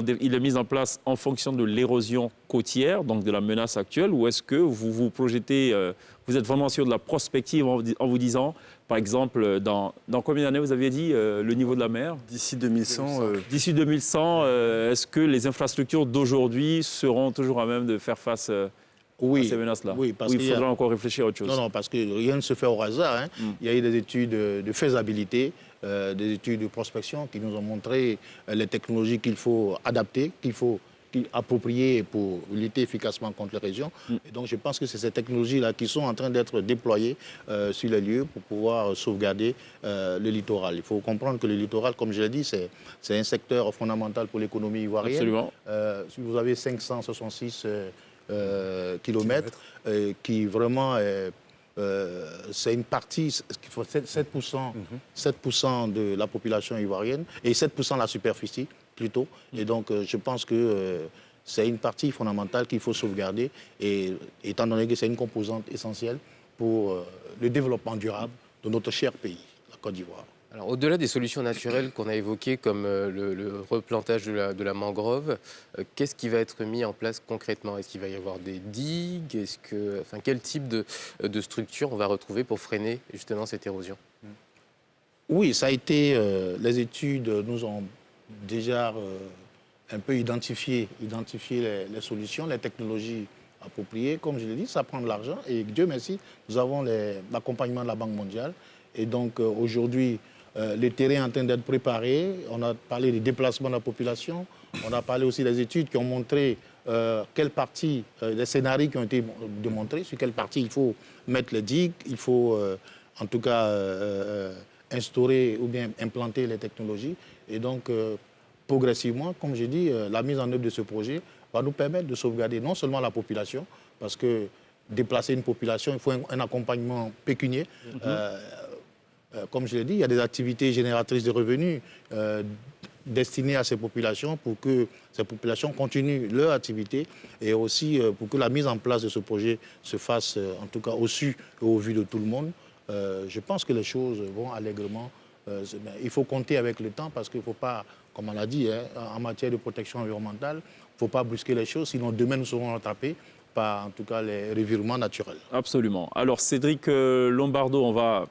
en place en fonction de l'érosion côtière, donc de la menace actuelle, ou est-ce que vous vous projetez, vous êtes vraiment sur de la prospective en vous disant, par exemple, dans combien d'années vous aviez dit le niveau de la mer ? D'ici 2100. D'ici 2100, est-ce que les infrastructures d'aujourd'hui seront toujours à même de faire face à ces menaces-là ? Oui, parce qu'il faudra encore réfléchir à autre chose. Non, parce que rien ne se fait au hasard. Hein. Il y a eu des études de faisabilité, des études de prospection qui nous ont montré les technologies qu'il faut adapter, qu'il faut appropriées pour lutter efficacement contre les régions. Et donc je pense que c'est ces technologies-là qui sont en train d'être déployées sur les lieux pour pouvoir sauvegarder le littoral. Il faut comprendre que le littoral, comme je l'ai dit, c'est un secteur fondamental pour l'économie ivoirienne. Absolument. Si vous avez 566 kilomètres qui vraiment c'est une partie, 7% de la population ivoirienne et 7% de la superficie plutôt. Et donc je pense que c'est une partie fondamentale qu'il faut sauvegarder et étant donné que c'est une composante essentielle pour le développement durable de notre cher pays, la Côte d'Ivoire. Alors, au-delà des solutions naturelles qu'on a évoquées, comme le replantage de la mangrove, qu'est-ce qui va être mis en place concrètement ? Est-ce qu'il va y avoir des digues ? Quel type de structure on va retrouver pour freiner justement cette érosion ? Oui, ça a été... les études nous ont déjà un peu identifié les solutions, les technologies appropriées. Comme je l'ai dit, ça prend de l'argent et Dieu merci, nous avons l'accompagnement de la Banque mondiale. Et donc aujourd'hui, le terrain est en train d'être préparé. On a parlé des déplacements de la population. On a parlé aussi des études qui ont montré quelle partie, les scénarios qui ont été démontrés, sur quelle partie il faut mettre les digues, il faut en tout cas instaurer ou bien implanter les technologies. Et donc, progressivement, comme j'ai dit, la mise en œuvre de ce projet va nous permettre de sauvegarder non seulement la population, parce que déplacer une population, il faut un accompagnement pécunier. Comme je l'ai dit, il y a des activités génératrices de revenus destinées à ces populations pour que ces populations continuent leur activité et aussi pour que la mise en place de ce projet se fasse, en tout cas au su et au vu de tout le monde. Je pense que les choses vont allègrement. Il faut compter avec le temps parce qu'il ne faut pas, comme on l'a dit, en matière de protection environnementale, il ne faut pas brusquer les choses, sinon demain nous serons rattrapés par en tout cas les revirements naturels. Absolument. Alors Cédric Lombardo, on va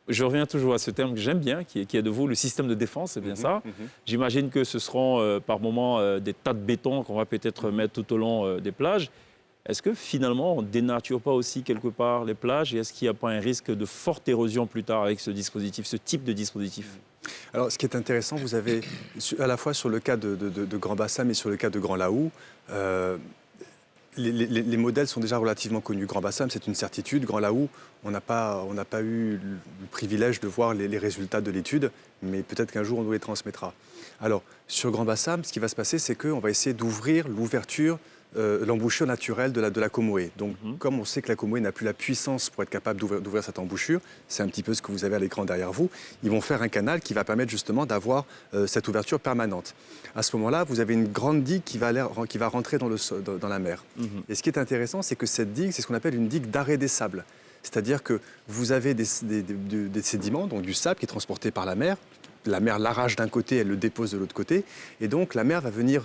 Je reviens toujours à ce terme que j'aime bien, qui est de vous le système de défense, c'est bien ça. J'imagine que ce seront par moments des tas de béton qu'on va peut-être mettre tout au long des plages. Est-ce que finalement, on ne dénature pas aussi quelque part les plages et est-ce qu'il n'y a pas un risque de forte érosion plus tard avec ce dispositif, ce type de dispositif? Alors, ce qui est intéressant, vous avez à la fois sur le cas de Grand Bassam et sur le cas de Grand Laou, les modèles sont déjà relativement connus. Grand Bassam, c'est une certitude. Grand Laou, on n'a pas eu le privilège de voir les résultats de l'étude, mais peut-être qu'un jour, on nous les transmettra. Alors, sur Grand Bassam, ce qui va se passer, c'est qu'on va essayer d'ouvrir l'embouchure naturelle de la Comoé. Donc, comme on sait que la Comoé n'a plus la puissance pour être capable d'ouvrir cette embouchure, c'est un petit peu ce que vous avez à l'écran derrière vous, ils vont faire un canal qui va permettre justement d'avoir cette ouverture permanente. À ce moment-là, vous avez une grande digue qui va rentrer dans la mer. Et ce qui est intéressant, c'est que cette digue, c'est ce qu'on appelle une digue d'arrêt des sables. C'est-à-dire que vous avez des sédiments, donc du sable qui est transporté par la mer. La mer l'arrache d'un côté, elle le dépose de l'autre côté. Et donc, la mer va venir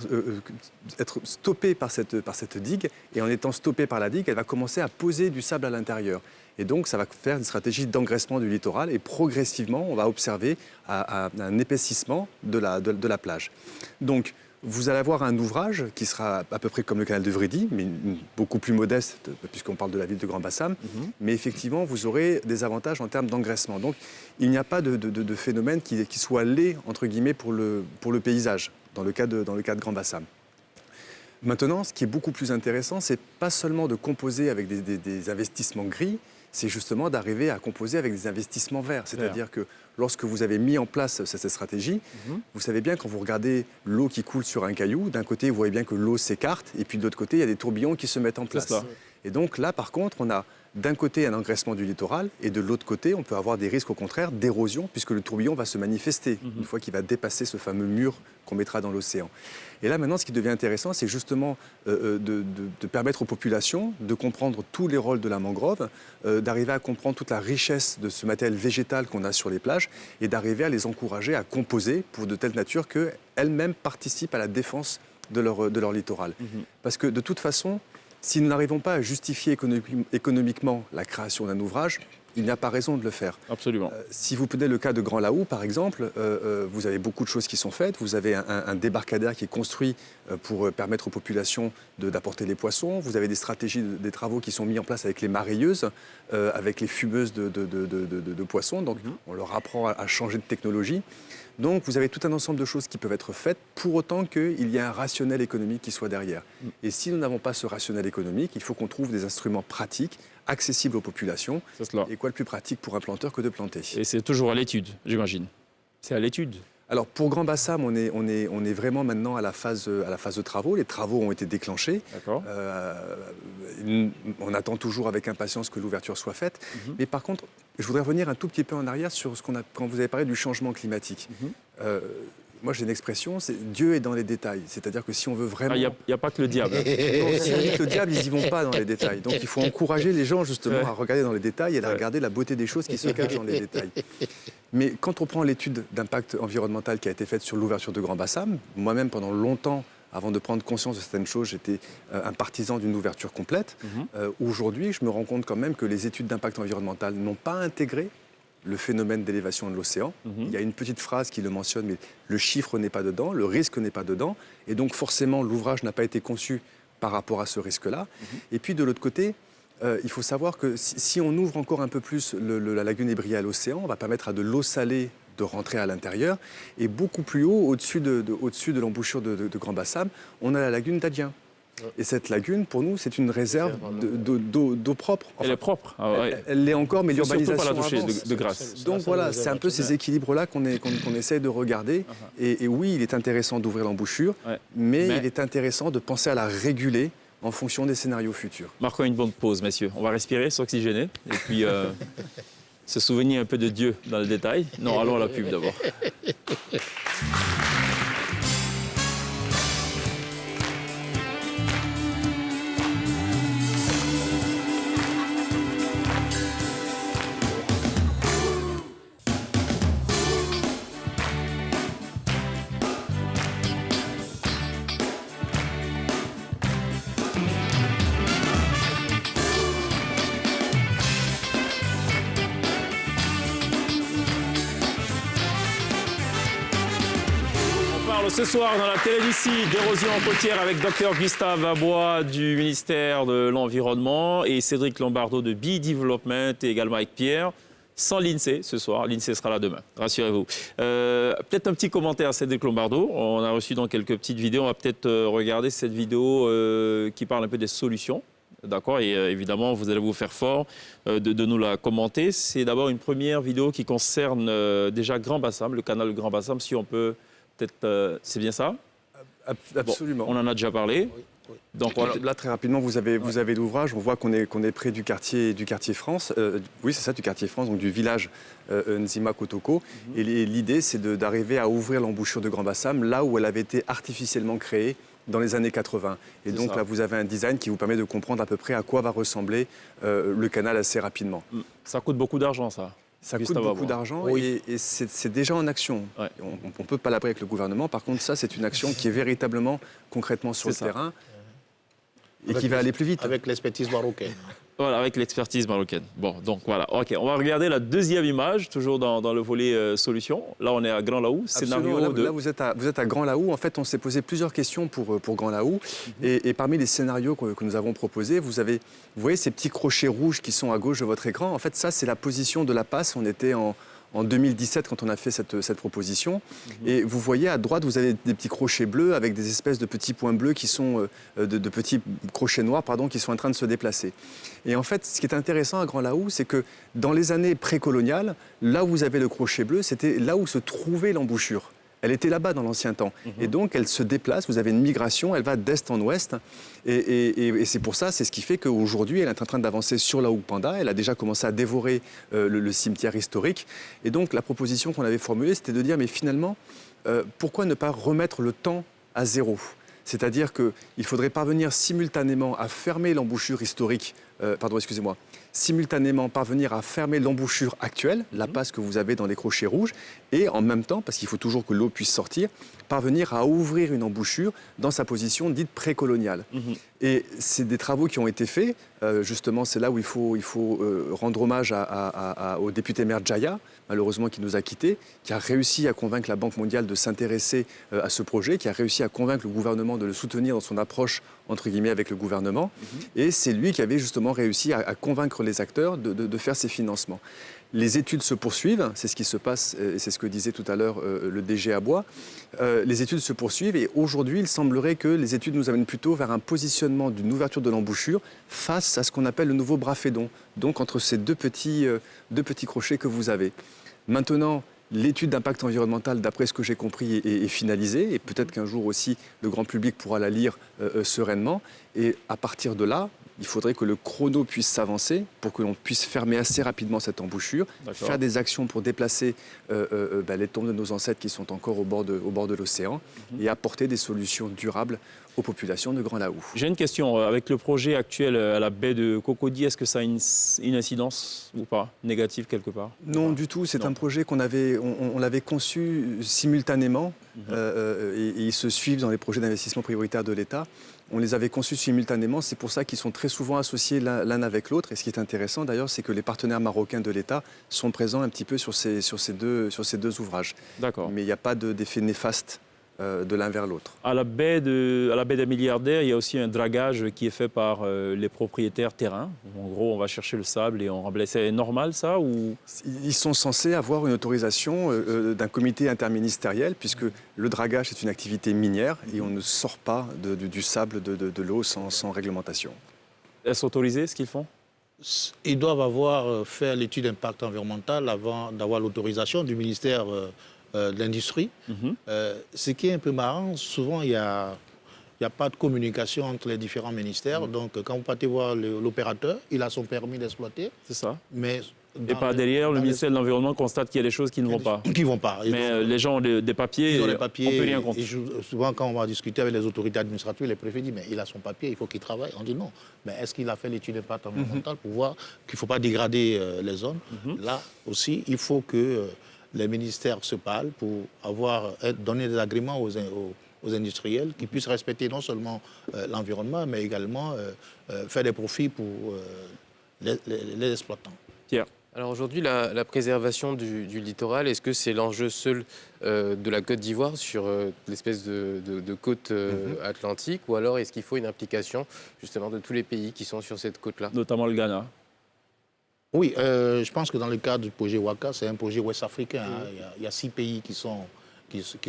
être stoppée par cette digue. Et en étant stoppée par la digue, elle va commencer à poser du sable à l'intérieur. Et donc, ça va faire une stratégie d'engraissement du littoral. Et progressivement, on va observer un épaississement de la plage. Donc, vous allez avoir un ouvrage qui sera à peu près comme le canal de Vrédy, mais beaucoup plus modeste, puisqu'on parle de la ville de Grand Bassam. Mais effectivement, vous aurez des avantages en termes d'engraissement. Donc, il n'y a pas de phénomène qui soit laid, entre guillemets, pour le paysage, dans le cas de Grand Bassam. Maintenant, ce qui est beaucoup plus intéressant, c'est pas seulement de composer avec des investissements gris, c'est justement d'arriver à composer avec des investissements verts. C'est-à-dire que lorsque vous avez mis en place cette stratégie, vous savez bien, quand vous regardez l'eau qui coule sur un caillou, d'un côté, vous voyez bien que l'eau s'écarte, et puis de l'autre côté, il y a des tourbillons qui se mettent en place. Et donc là, par contre, on a d'un côté un engraissement du littoral, et de l'autre côté, on peut avoir des risques, au contraire, d'érosion, puisque le tourbillon va se manifester une fois qu'il va dépasser ce fameux mur qu'on mettra dans l'océan. Et là, maintenant, ce qui devient intéressant, c'est justement de permettre aux populations de comprendre tous les rôles de la mangrove, d'arriver à comprendre toute la richesse de ce matériel végétal qu'on a sur les plages, et d'arriver à les encourager à composer pour de telle nature qu'elles-mêmes participent à la défense de leur littoral. Parce que de toute façon, si nous n'arrivons pas à justifier économiquement la création d'un ouvrage, il n'y a pas raison de le faire. Absolument. Si vous prenez le cas de Grand Laou, par exemple, vous avez beaucoup de choses qui sont faites. Vous avez un débarcadère qui est construit pour permettre aux populations d'apporter les poissons. Vous avez des stratégies, des travaux qui sont mis en place avec les mareyeuses, avec les fumeuses de poissons. Donc, on leur apprend à changer de technologie. Donc, vous avez tout un ensemble de choses qui peuvent être faites, pour autant qu'il y ait un rationnel économique qui soit derrière. Et si nous n'avons pas ce rationnel économique, il faut qu'on trouve des instruments pratiques, accessibles aux populations. Et quoi de plus pratique pour un planteur que de planter? Et c'est toujours à l'étude, j'imagine. C'est à l'étude. Alors, pour Grand Bassam, on est vraiment maintenant à la phase de travaux. Les travaux ont été déclenchés. D'accord. On attend toujours avec impatience que l'ouverture soit faite. Mais par contre, je voudrais revenir un tout petit peu en arrière sur quand vous avez parlé du changement climatique. Moi, j'ai une expression, c'est Dieu est dans les détails. C'est-à-dire que si on veut vraiment... Il n'y a pas que le diable. Donc, si on dit que le diable, ils n'y vont pas dans les détails. Donc, il faut encourager les gens, justement, à regarder dans les détails et à regarder la beauté des choses qui se cachent dans les détails. Mais quand on prend l'étude d'impact environnemental qui a été faite sur l'ouverture de Grand Bassam, moi-même, pendant longtemps, avant de prendre conscience de certaines choses, j'étais un partisan d'une ouverture complète. Aujourd'hui, je me rends compte quand même que les études d'impact environnemental n'ont pas intégré le phénomène d'élévation de l'océan. Il y a une petite phrase qui le mentionne, mais le chiffre n'est pas dedans, le risque n'est pas dedans. Et donc, forcément, l'ouvrage n'a pas été conçu par rapport à ce risque-là. Et puis, de l'autre côté, il faut savoir que si on ouvre encore un peu plus la lagune Ébriée à l'océan, on va permettre à de l'eau salée de rentrer à l'intérieur. Et beaucoup plus haut, au-dessus de l'embouchure de Grand Bassam, on a la lagune d'Adien. Et cette lagune, pour nous, c'est une réserve d'eau propre. Enfin, elle est propre. Elle l'est encore, mais l'urbanisation surtout pas la toucher avance. de grâce. Donc voilà, c'est un peu ces équilibres-là qu'on essaie de regarder. Et oui, il est intéressant d'ouvrir l'embouchure, mais il est intéressant de penser à la réguler en fonction des scénarios futurs. Marquons une bonne pause, messieurs. On va respirer, s'oxygéner, et puis se souvenir un peu de Dieu dans le détail. Non, allons à la pub d'abord. parle ce soir dans la télévisie d'érosion côtière avec Dr Gustave Abois du ministère de l'Environnement et Cédric Lombardo de Bee Development et également avec Pierre. Sans l'INSEE ce soir, l'INSEE sera là demain, rassurez-vous. Peut-être un petit commentaire à Cédric Lombardo. On a reçu dans quelques petites vidéos, on va peut-être regarder cette vidéo qui parle un peu des solutions. D'accord, et évidemment, vous allez vous faire fort de nous la commenter. C'est d'abord une première vidéo qui concerne déjà Grand Bassam, le canal Grand Bassam, si on peut peut-être... c'est bien ça? Absolument. Bon, on en a déjà parlé. Oui. Donc, Là, très rapidement, vous avez l'ouvrage. On voit qu'on est près du quartier France. Oui, c'est ça, du quartier France, donc du village Nzima Kotoko. Et l'idée, c'est d'arriver à ouvrir l'embouchure de Grand Bassam là où elle avait été artificiellement créée dans les années 80. Et donc là, vous avez un design qui vous permet de comprendre à peu près à quoi va ressembler le canal assez rapidement. ça coûte beaucoup d'argent, ça. Ça coûte Gustave beaucoup Abois. d'argent Oui. et c'est déjà en action. Ouais. On peut palabrer avec le gouvernement. Par contre, ça, c'est une action qui est véritablement, concrètement sur le C'est ça. terrain et qui va aller plus vite. Avec l'expertise marocaine. Voilà, avec l'expertise marocaine. Bon, donc voilà. OK, on va regarder la deuxième image, toujours dans le volet solution. Là, on est à Grand Laou, scénario Absolument. de... Là, vous êtes à Grand Laou. En fait, on s'est posé plusieurs questions pour Grand Laou. Et parmi les scénarios que nous avons proposés, vous voyez ces petits crochets rouges qui sont à gauche de votre écran. En fait, ça, c'est la position de la passe. On était en 2017 quand on a fait cette proposition. Et vous voyez à droite, vous avez des petits crochets bleus avec des espèces de petits points bleus qui sont de petits crochets noirs qui sont en train de se déplacer. Et en fait, ce qui est intéressant à Grand Laou, c'est que dans les années précoloniales, là où vous avez le crochet bleu, c'était là où se trouvait l'embouchure. Elle était là-bas dans l'ancien temps. Et donc, elle se déplace, vous avez une migration, elle va d'est en ouest. Et c'est pour ça, c'est ce qui fait qu'aujourd'hui, elle est en train d'avancer sur la Panda. Elle a déjà commencé à dévorer le cimetière historique. Et donc, la proposition qu'on avait formulée, c'était de dire, mais finalement, pourquoi ne pas remettre le temps à zéro ? C'est-à-dire qu'il faudrait parvenir simultanément à fermer l'embouchure historique, simultanément parvenir à fermer l'embouchure actuelle, la passe que vous avez dans les crochets rouges, et en même temps, parce qu'il faut toujours que l'eau puisse sortir, parvenir à ouvrir une embouchure dans sa position dite précoloniale. Et c'est des travaux qui ont été faits. Justement, c'est là où il faut rendre hommage au député maire Djaya, malheureusement qui nous a quittés, qui a réussi à convaincre la Banque mondiale de s'intéresser à ce projet, qui a réussi à convaincre le gouvernement de le soutenir dans son approche, entre guillemets, avec le gouvernement. Et c'est lui qui avait justement réussi à convaincre les acteurs de faire ces financements. Les études se poursuivent, c'est ce qui se passe, et c'est ce que disait tout à l'heure le DG Abois. Les études se poursuivent et aujourd'hui, il semblerait que les études nous amènent plutôt vers un positionnement d'une ouverture de l'embouchure face à ce qu'on appelle le nouveau bras fédon, donc entre ces deux petits crochets que vous avez. Maintenant, l'étude d'impact environnemental, d'après ce que j'ai compris, est finalisée et peut-être qu'un jour aussi, le grand public pourra la lire sereinement. Et à partir de là, il faudrait que le chrono puisse s'avancer pour que l'on puisse fermer assez rapidement cette embouchure, faire des actions pour déplacer les tombes de nos ancêtres qui sont encore au bord de l'océan et apporter des solutions durables aux populations de Grand Laou. J'ai une question. Avec le projet actuel à la baie de Cocody, est-ce que ça a une incidence ou pas, négative quelque part? Non, du tout. C'est un projet qu'on l'avait conçu simultanément et ils se suivent dans les projets d'investissement prioritaires de l'État. On les avait conçus simultanément, c'est pour ça qu'ils sont très souvent associés l'un avec l'autre. Et ce qui est intéressant d'ailleurs, c'est que les partenaires marocains de l'État sont présents un petit peu sur ces deux ouvrages. D'accord. Mais il n'y a pas d'effet néfaste de l'un vers l'autre. À la baie des milliardaires, il y a aussi un dragage qui est fait par les propriétaires terrains. En gros, on va chercher le sable et on remplace. C'est normal ça ou... Ils sont censés avoir une autorisation d'un comité interministériel puisque le dragage est une activité minière et on ne sort pas du sable de l'eau sans réglementation. Est-ce autorisé ce qu'ils font? Ils doivent avoir fait l'étude d'impact environnemental avant d'avoir l'autorisation du ministère de l'Industrie. Ce qui est un peu marrant, souvent il n'y a pas de communication entre les différents ministères. Donc quand vous partez voir l'opérateur, il a son permis d'exploiter. C'est ça. Mais et par derrière, le ministère de l'Environnement constate qu'il y a des choses qui ne vont pas. Qui ne vont pas. Mais les gens ont des papiers, ils ont et les papiers, on ne peut rien contre. Et souvent, quand on va discuter avec les autorités administratives, les préfets disent, mais il a son papier, il faut qu'il travaille. On dit non. Mais est-ce qu'il a fait l'étude d'impact environnemental pour voir qu'il ne faut pas dégrader les zones? Là aussi, il faut que les ministères se parlent pour donner des agréments aux industriels qui puissent respecter non seulement l'environnement, mais également faire des profits pour les exploitants. Pierre. Alors aujourd'hui, la préservation du littoral, est-ce que c'est l'enjeu seul de la Côte d'Ivoire sur l'espèce de côte atlantique, ou alors est-ce qu'il faut une implication justement de tous les pays qui sont sur cette côte-là? Notamment le Ghana. Oui, je pense que dans le cadre du projet WACA, c'est un projet ouest-africain. Hein. Il y a 6 pays qui sont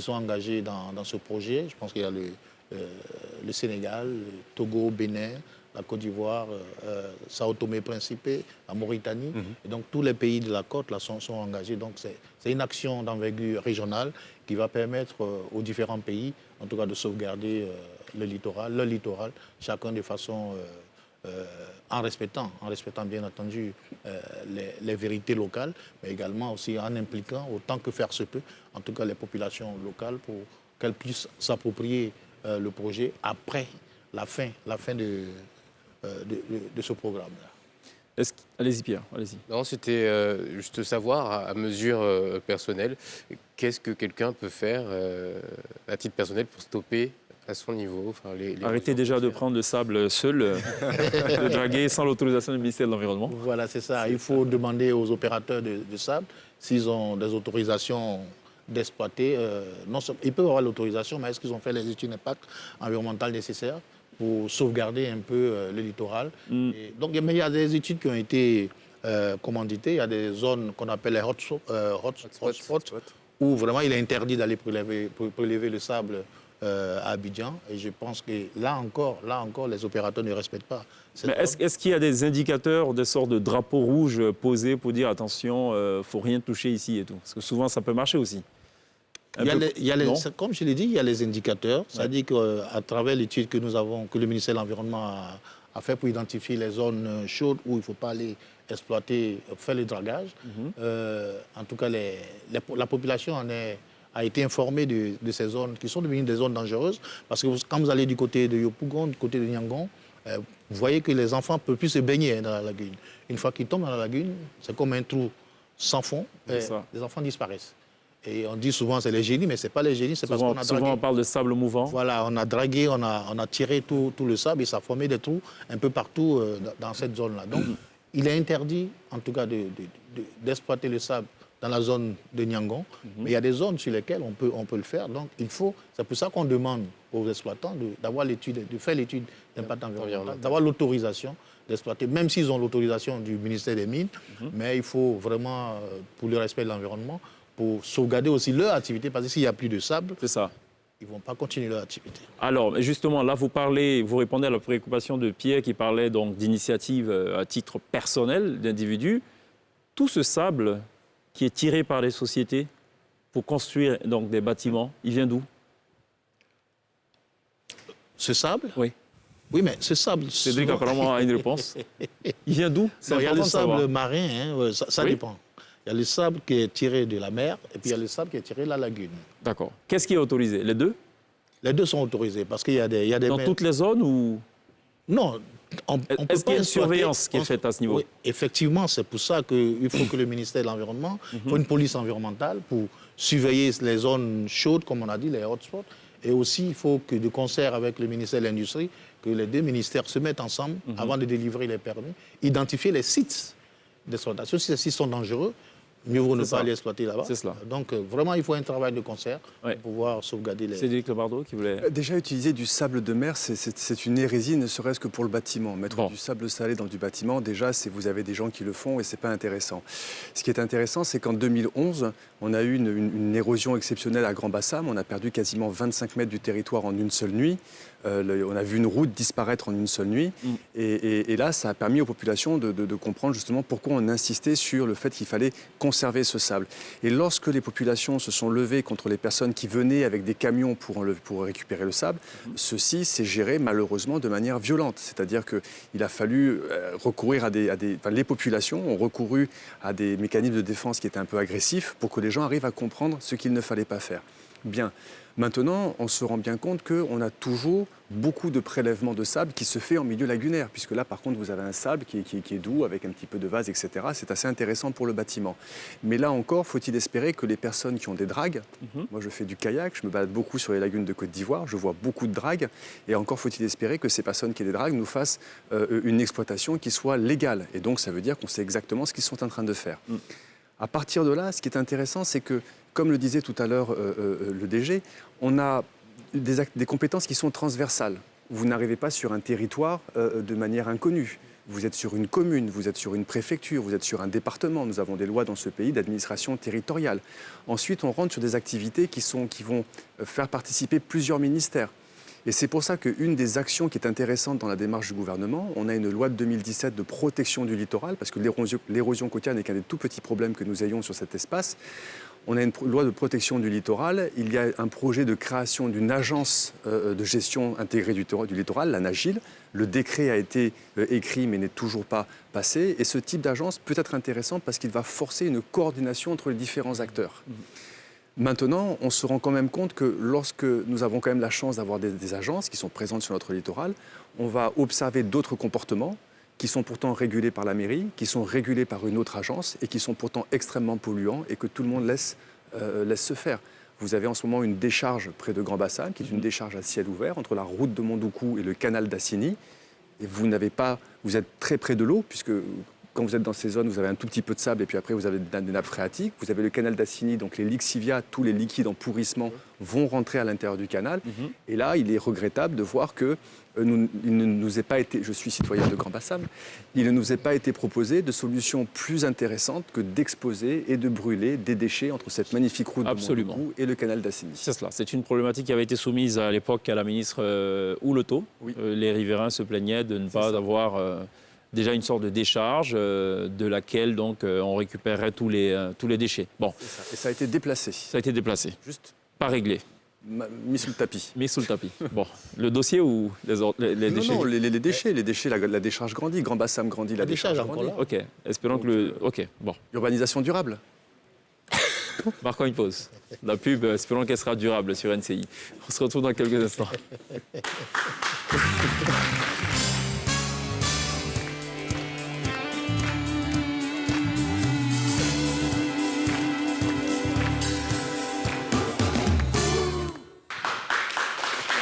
engagés dans ce projet. Je pense qu'il y a le Sénégal, le Togo, Bénin, la Côte d'Ivoire, Sao Tomé Principe, la Mauritanie. Et donc tous les pays de la côte là, sont engagés. Donc c'est une action d'envergure régionale qui va permettre aux différents pays, en tout cas, de sauvegarder leur littoral, chacun de façon... en respectant bien entendu les vérités locales, mais également aussi en impliquant autant que faire se peut, en tout cas les populations locales, pour qu'elles puissent s'approprier le projet après la fin de ce programme-là. Allez-y Pierre, allez-y. Non, c'était juste savoir, à mesure personnelle, qu'est-ce que quelqu'un peut faire à titre personnel pour stopper à son niveau. Enfin, Arrêtez déjà de prendre le sable seul, de draguer sans l'autorisation du ministère de l'Environnement. Voilà, c'est ça. Il faut demander aux opérateurs de sable s'ils ont des autorisations d'exploiter. Ils peuvent avoir l'autorisation, mais est-ce qu'ils ont fait les études d'impact environnemental nécessaires pour sauvegarder un peu le littoral? Et donc, mais il y a des études qui ont été commanditées. Il y a des zones qu'on appelle les hotspots, où vraiment il est interdit d'aller prélever le sable à Abidjan, et je pense que là encore, les opérateurs ne respectent pas. Mais est-ce qu'il y a des indicateurs, des sortes de drapeaux rouges posés pour dire attention, faut rien toucher ici et tout? Parce que souvent ça peut marcher aussi. Comme je l'ai dit, il y a les indicateurs, c'est-à-dire qu'à travers l'étude que le ministère de l'Environnement a fait pour identifier les zones chaudes où il ne faut pas aller exploiter, faire le dragage. En tout cas, la population a été informée de ces zones qui sont devenues des zones dangereuses, parce que quand vous allez du côté de Yopougon, du côté de Niangon, vous voyez que les enfants ne peuvent plus se baigner dans la lagune. Une fois qu'ils tombent dans la lagune, c'est comme un trou sans fond, et les enfants disparaissent. Et on dit souvent c'est les génies, mais ce n'est pas les génies, c'est parce qu'on a dragué. Souvent on parle de sable mouvant. Voilà, on a dragué, on a tiré tout le sable et ça a formé des trous un peu partout dans cette zone-là. Donc il est interdit, en tout cas, d'exploiter le sable dans la zone de Niangon, mais il y a des zones sur lesquelles on peut le faire. Donc c'est pour ça qu'on demande aux exploitants de faire l'étude d'impact environnemental, d'avoir l'autorisation d'exploiter, même s'ils ont l'autorisation du ministère des Mines, mais il faut vraiment, pour le respect de l'environnement, pour sauvegarder aussi leur activité, parce que s'il n'y a plus de sable, ils ne vont pas continuer leur activité. Alors, justement, là, vous répondez à la préoccupation de Pierre qui parlait donc d'initiatives à titre personnel d'individus. Tout ce sable qui est tiré par les sociétés pour construire donc, des bâtiments, il vient d'où? Ce sable? Oui. Oui, mais ce sable... Cédric apparemment a une réponse. Il vient d'où? Il y a le sable marin, ça dépend. Il y a le sable qui est tiré de la mer et puis il y a le sable qui est tiré de la lagune. D'accord. Qu'est-ce qui est autorisé? Les deux? Les deux sont autorisés parce qu'il y a des... Dans toutes les zones ou... Non. Est-ce qu'il y a une surveillance qui est faite à ce niveau? Oui, effectivement, c'est pour ça qu'il faut que le ministère de l'Environnement, il faut une police environnementale pour surveiller les zones chaudes, comme on a dit, les hotspots. Et aussi, il faut que, de concert avec le ministère de l'Industrie, que les deux ministères se mettent ensemble avant de délivrer les permis, identifier les sites d'exploitation. Si ces sites sont dangereux, mieux vaut ne pas aller exploiter là-bas. C'est cela. Donc, vraiment, il faut un travail de concert pour pouvoir sauvegarder les... Cédric Lebardeau qui voulait... Déjà, utiliser du sable de mer, c'est une hérésie, ne serait-ce que pour le bâtiment. Mettre du sable salé dans du bâtiment, déjà, vous avez des gens qui le font et ce n'est pas intéressant. Ce qui est intéressant, c'est qu'en 2011, on a eu une érosion exceptionnelle à Grand Bassam. On a perdu quasiment 25 mètres du territoire en une seule nuit. On a vu une route disparaître en une seule nuit. Et là, ça a permis aux populations de comprendre justement pourquoi on insistait sur le fait qu'il fallait conserver ce sable. Et lorsque les populations se sont levées contre les personnes qui venaient avec des camions pour récupérer le sable, ceci s'est géré malheureusement de manière violente. C'est-à-dire qu'il a fallu recourir les populations ont recouru à des mécanismes de défense qui étaient un peu agressifs pour que les gens arrivent à comprendre ce qu'il ne fallait pas faire. Bien. Maintenant, on se rend bien compte qu'on a toujours beaucoup de prélèvements de sable qui se fait en milieu lagunaire, puisque là, par contre, vous avez un sable qui est doux, avec un petit peu de vase, etc. C'est assez intéressant pour le bâtiment. Mais là encore, faut-il espérer que les personnes qui ont des dragues, moi je fais du kayak, je me balade beaucoup sur les lagunes de Côte d'Ivoire, je vois beaucoup de dragues, et encore faut-il espérer que ces personnes qui ont des dragues nous fassent une exploitation qui soit légale. Et donc, ça veut dire qu'on sait exactement ce qu'ils sont en train de faire. À partir de là, ce qui est intéressant, c'est que, comme le disait tout à l'heure le DG, on a des compétences qui sont transversales. Vous n'arrivez pas sur un territoire de manière inconnue. Vous êtes sur une commune, vous êtes sur une préfecture, vous êtes sur un département. Nous avons des lois dans ce pays d'administration territoriale. Ensuite, on rentre sur des activités qui vont faire participer plusieurs ministères. Et c'est pour ça qu'une des actions qui est intéressante dans la démarche du gouvernement, on a une loi de 2017 de protection du littoral, parce que l'érosion côtière n'est qu'un des tout petits problèmes que nous ayons sur cet espace. On a une loi de protection du littoral, il y a un projet de création d'une agence de gestion intégrée du littoral, la NAGIL. Le décret a été écrit mais n'est toujours pas passé. Et ce type d'agence peut être intéressant parce qu'il va forcer une coordination entre les différents acteurs. Maintenant, on se rend quand même compte que lorsque nous avons quand même la chance d'avoir des agences qui sont présentes sur notre littoral, on va observer d'autres comportements qui sont pourtant régulés par la mairie, qui sont régulés par une autre agence et qui sont pourtant extrêmement polluants et que tout le monde laisse se faire. Vous avez en ce moment une décharge près de Grand Bassam, qui est une décharge à ciel ouvert entre la route de Mondoukou et le canal d'Assigny. Et vous êtes très près de l'eau, puisque quand vous êtes dans ces zones, vous avez un tout petit peu de sable et puis après vous avez des nappes phréatiques. Vous avez le canal d'Assigny, donc les lixiviats, tous les liquides en pourrissement vont rentrer à l'intérieur du canal. Et là, il est regrettable de voir que il ne nous est pas été, je suis citoyen de Grand Bassam, il ne nous est pas été proposé de solutions plus intéressantes que d'exposer et de brûler des déchets entre cette magnifique route de Mondoukou et le canal d'Assigny. C'est cela. C'est une problématique qui avait été soumise à l'époque à la ministre Ouleto. Oui. Les riverains se plaignaient de ne pas avoir déjà une sorte de décharge de laquelle donc on récupérerait tous les déchets. Bon. Et ça a été déplacé. Ça a été déplacé. Juste pas réglé. Mis sous le tapis. Mis sous le tapis. Bon, le dossier ou les déchets? Non, les déchets, la décharge grandit, Grand Bassam grandit, la décharge grandit. Ok, espérons que Ok, bon. Urbanisation durable. Marquons une pause. La pub, espérons qu'elle sera durable sur NCI. On se retrouve dans quelques instants.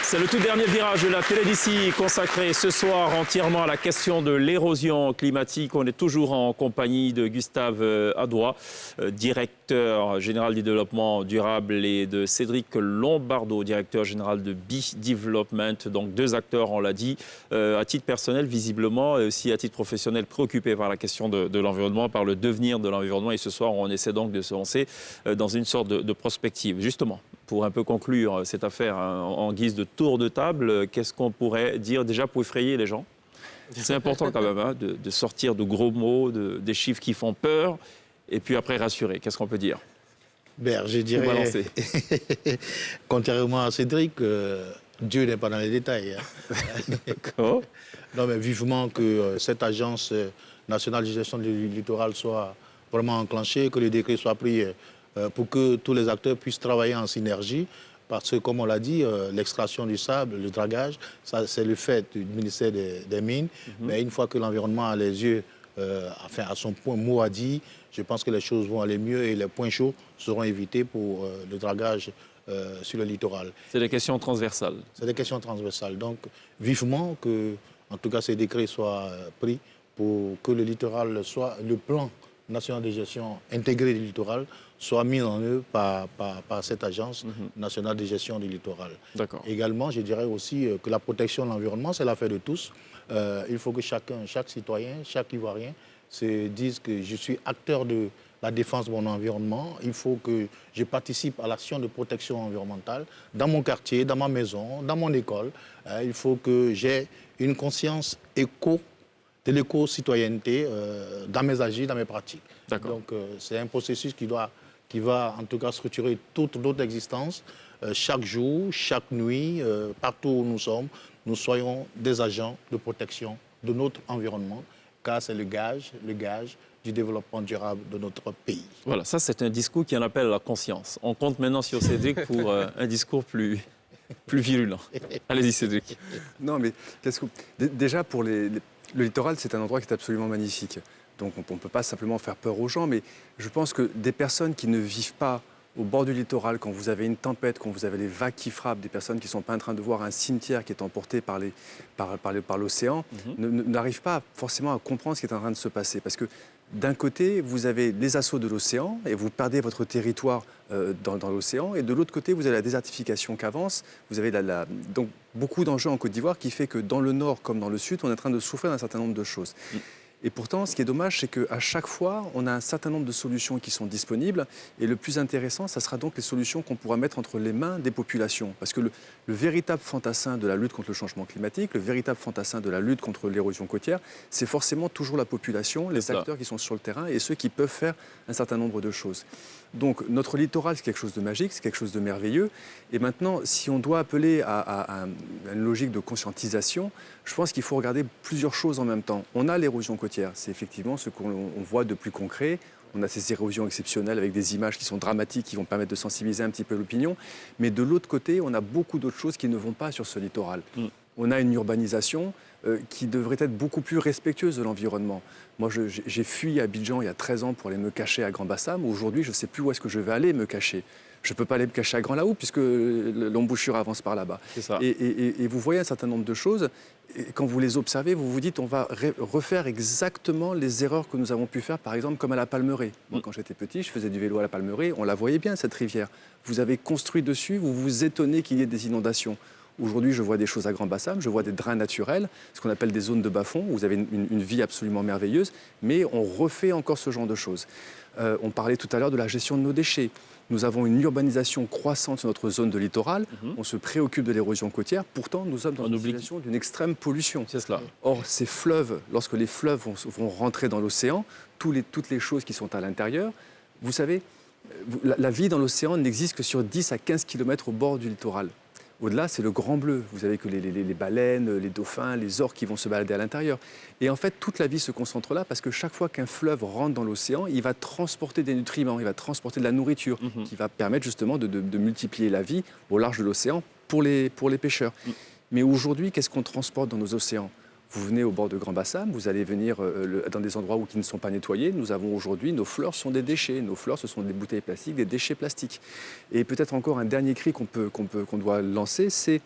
C'est le tout dernier virage de la télé d'ici, consacré ce soir entièrement à la question de l'érosion climatique. On est toujours en compagnie de Gustave Adoua, directeur général du développement durable, et de Cédric Lombardo, directeur général de Bee Development. Donc deux acteurs, on l'a dit, à titre personnel visiblement, et aussi à titre professionnel, préoccupés par la question de l'environnement, par le devenir de l'environnement. Et ce soir, on essaie donc de se lancer dans une sorte de prospective. Justement, pour un peu conclure cette affaire en guise de tour de table, qu'est-ce qu'on pourrait dire déjà pour effrayer les gens? C'est important quand même de sortir de gros mots, des chiffres qui font peur, et puis après rassurer. Qu'est-ce qu'on peut dire? Je dirais, contrairement à Cédric, Dieu n'est pas dans les détails. D'accord. Non, mais vivement que cette agence nationale de gestion du littoral soit vraiment enclenchée, que le décret soit pris pour que tous les acteurs puissent travailler en synergie. Parce que, comme on l'a dit, l'extraction du sable, le dragage, ça, c'est le fait du ministère des Mines. Mais une fois que l'environnement a les yeux, à son point mot à dire, je pense que les choses vont aller mieux et les points chauds seront évités pour le dragage sur le littoral. C'est des questions transversales. C'est des questions transversales. Donc, vivement que, en tout cas, ces décrets soient pris pour que le littoral soit, le plan national de gestion intégré du littoral soit mis en œuvre par cette agence nationale de gestion du littoral. D'accord. Également, je dirais aussi que la protection de l'environnement, c'est l'affaire de tous. Il faut que chaque citoyen, chaque Ivoirien se dise que je suis acteur de la défense de mon environnement. Il faut que je participe à l'action de protection environnementale dans mon quartier, dans ma maison, dans mon école. Il faut que j'ai une conscience de l'éco-citoyenneté dans mes agis, dans mes pratiques. Donc c'est un processus qui va en tout cas structurer toute notre existence. Chaque jour, chaque nuit, partout où nous soyons des agents de protection de notre environnement, car c'est le gage du développement durable de notre pays. Voilà, ça c'est un discours qui en appelle à la conscience. On compte maintenant sur Cédric pour un discours plus virulent. Allez-y Cédric. Non, mais déjà, pour le littoral, c'est un endroit qui est absolument magnifique. Donc on ne peut pas simplement faire peur aux gens, mais je pense que des personnes qui ne vivent pas au bord du littoral, quand vous avez une tempête, quand vous avez les vagues qui frappent, des personnes qui ne sont pas en train de voir un cimetière qui est emporté par l'océan, n'arrivent pas forcément à comprendre ce qui est en train de se passer. Parce que d'un côté, vous avez les assauts de l'océan et vous perdez votre territoire dans l'océan. Et de l'autre côté, vous avez la désertification qui avance. Vous avez donc beaucoup d'enjeux en Côte d'Ivoire qui fait que dans le nord comme dans le sud, on est en train de souffrir d'un certain nombre de choses. Et pourtant, ce qui est dommage, c'est qu'à chaque fois, on a un certain nombre de solutions qui sont disponibles. Et le plus intéressant, ça sera donc les solutions qu'on pourra mettre entre les mains des populations. Parce que le véritable fantassin de la lutte contre le changement climatique, le véritable fantassin de la lutte contre l'érosion côtière, c'est forcément toujours la population, les acteurs qui sont sur le terrain et ceux qui peuvent faire un certain nombre de choses. Donc notre littoral, c'est quelque chose de magique, c'est quelque chose de merveilleux. Et maintenant, si on doit appeler à une logique de conscientisation, je pense qu'il faut regarder plusieurs choses en même temps. On a l'érosion côtière, c'est effectivement ce qu'on voit de plus concret. On a ces érosions exceptionnelles avec des images qui sont dramatiques, qui vont permettre de sensibiliser un petit peu l'opinion. Mais de l'autre côté, on a beaucoup d'autres choses qui ne vont pas sur ce littoral. On a une urbanisation qui devrait être beaucoup plus respectueuse de l'environnement. Moi, j'ai fui à Abidjan il y a 13 ans pour aller me cacher à Grand Bassam. Aujourd'hui, je ne sais plus où est-ce que je vais aller me cacher. Je ne peux pas aller me cacher à Grand Laou puisque l'embouchure avance par là-bas. Et vous voyez un certain nombre de choses. Et quand vous les observez, vous vous dites on va refaire exactement les erreurs que nous avons pu faire, par exemple, comme à la Palmeraie. Moi, quand j'étais petit, je faisais du vélo à la Palmeraie. On la voyait bien, cette rivière. Vous avez construit dessus, vous vous étonnez qu'il y ait des inondations. Aujourd'hui, je vois des choses à Grand Bassam, je vois des drains naturels, ce qu'on appelle des zones de bas-fond, où vous avez une vie absolument merveilleuse, mais on refait encore ce genre de choses. On parlait tout à l'heure de la gestion de nos déchets. Nous avons une urbanisation croissante sur notre zone de littoral, on se préoccupe de l'érosion côtière, pourtant nous sommes dans une situation d'une extrême pollution. C'est cela. Or, ces fleuves, lorsque les fleuves vont rentrer dans l'océan, toutes les choses qui sont à l'intérieur, vous savez, la vie dans l'océan n'existe que sur 10 à 15 km au bord du littoral. Au-delà, c'est le grand bleu. Vous avez que les baleines, les dauphins, les orques qui vont se balader à l'intérieur. Et en fait, toute la vie se concentre là parce que chaque fois qu'un fleuve rentre dans l'océan, il va transporter des nutriments, il va transporter de la nourriture qui va permettre justement de multiplier la vie au large de l'océan pour les pêcheurs. Mais aujourd'hui, qu'est-ce qu'on transporte dans nos océans ? Vous venez au bord de Grand Bassam, vous allez venir dans des endroits qui ne sont pas nettoyés. Nous avons aujourd'hui, nos fleurs sont des déchets. Nos fleurs, ce sont des bouteilles plastiques, des déchets plastiques. Et peut-être encore un dernier cri qu'on doit lancer, c'est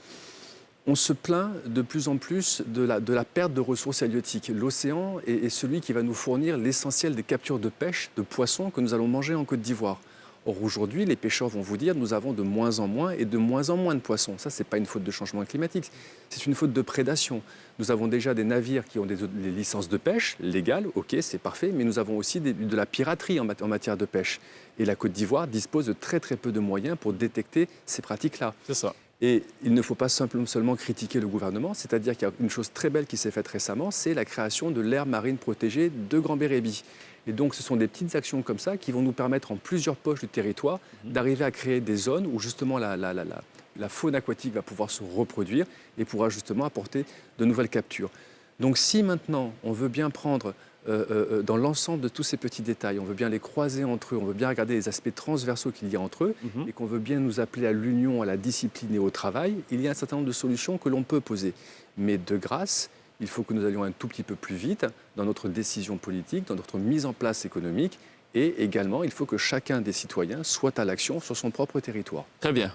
on se plaint de plus en plus de la perte de ressources halieutiques. L'océan est celui qui va nous fournir l'essentiel des captures de pêche, de poissons que nous allons manger en Côte d'Ivoire. Or, aujourd'hui, les pêcheurs vont vous dire nous avons de moins en moins de poissons. Ça, ce n'est pas une faute de changement climatique, c'est une faute de prédation. Nous avons déjà des navires qui ont des licences de pêche légales, ok, c'est parfait, mais nous avons aussi de la piraterie en matière de pêche. Et la Côte d'Ivoire dispose de très très peu de moyens pour détecter ces pratiques-là. C'est ça. Et il ne faut pas seulement critiquer le gouvernement, c'est-à-dire qu'il y a une chose très belle qui s'est faite récemment, c'est la création de l'aire marine protégée de Grand-Bérébi. Et donc, ce sont des petites actions comme ça qui vont nous permettre, en plusieurs poches du territoire, d'arriver à créer des zones où justement la faune aquatique va pouvoir se reproduire et pourra justement apporter de nouvelles captures. Donc, si maintenant on veut bien prendre dans l'ensemble de tous ces petits détails, on veut bien les croiser entre eux, on veut bien regarder les aspects transversaux qu'il y a entre eux et qu'on veut bien nous appeler à l'union, à la discipline et au travail, il y a un certain nombre de solutions que l'on peut poser. Mais de grâce, il faut que nous allions un tout petit peu plus vite dans notre décision politique, dans notre mise en place économique et également, il faut que chacun des citoyens soit à l'action sur son propre territoire. Très bien.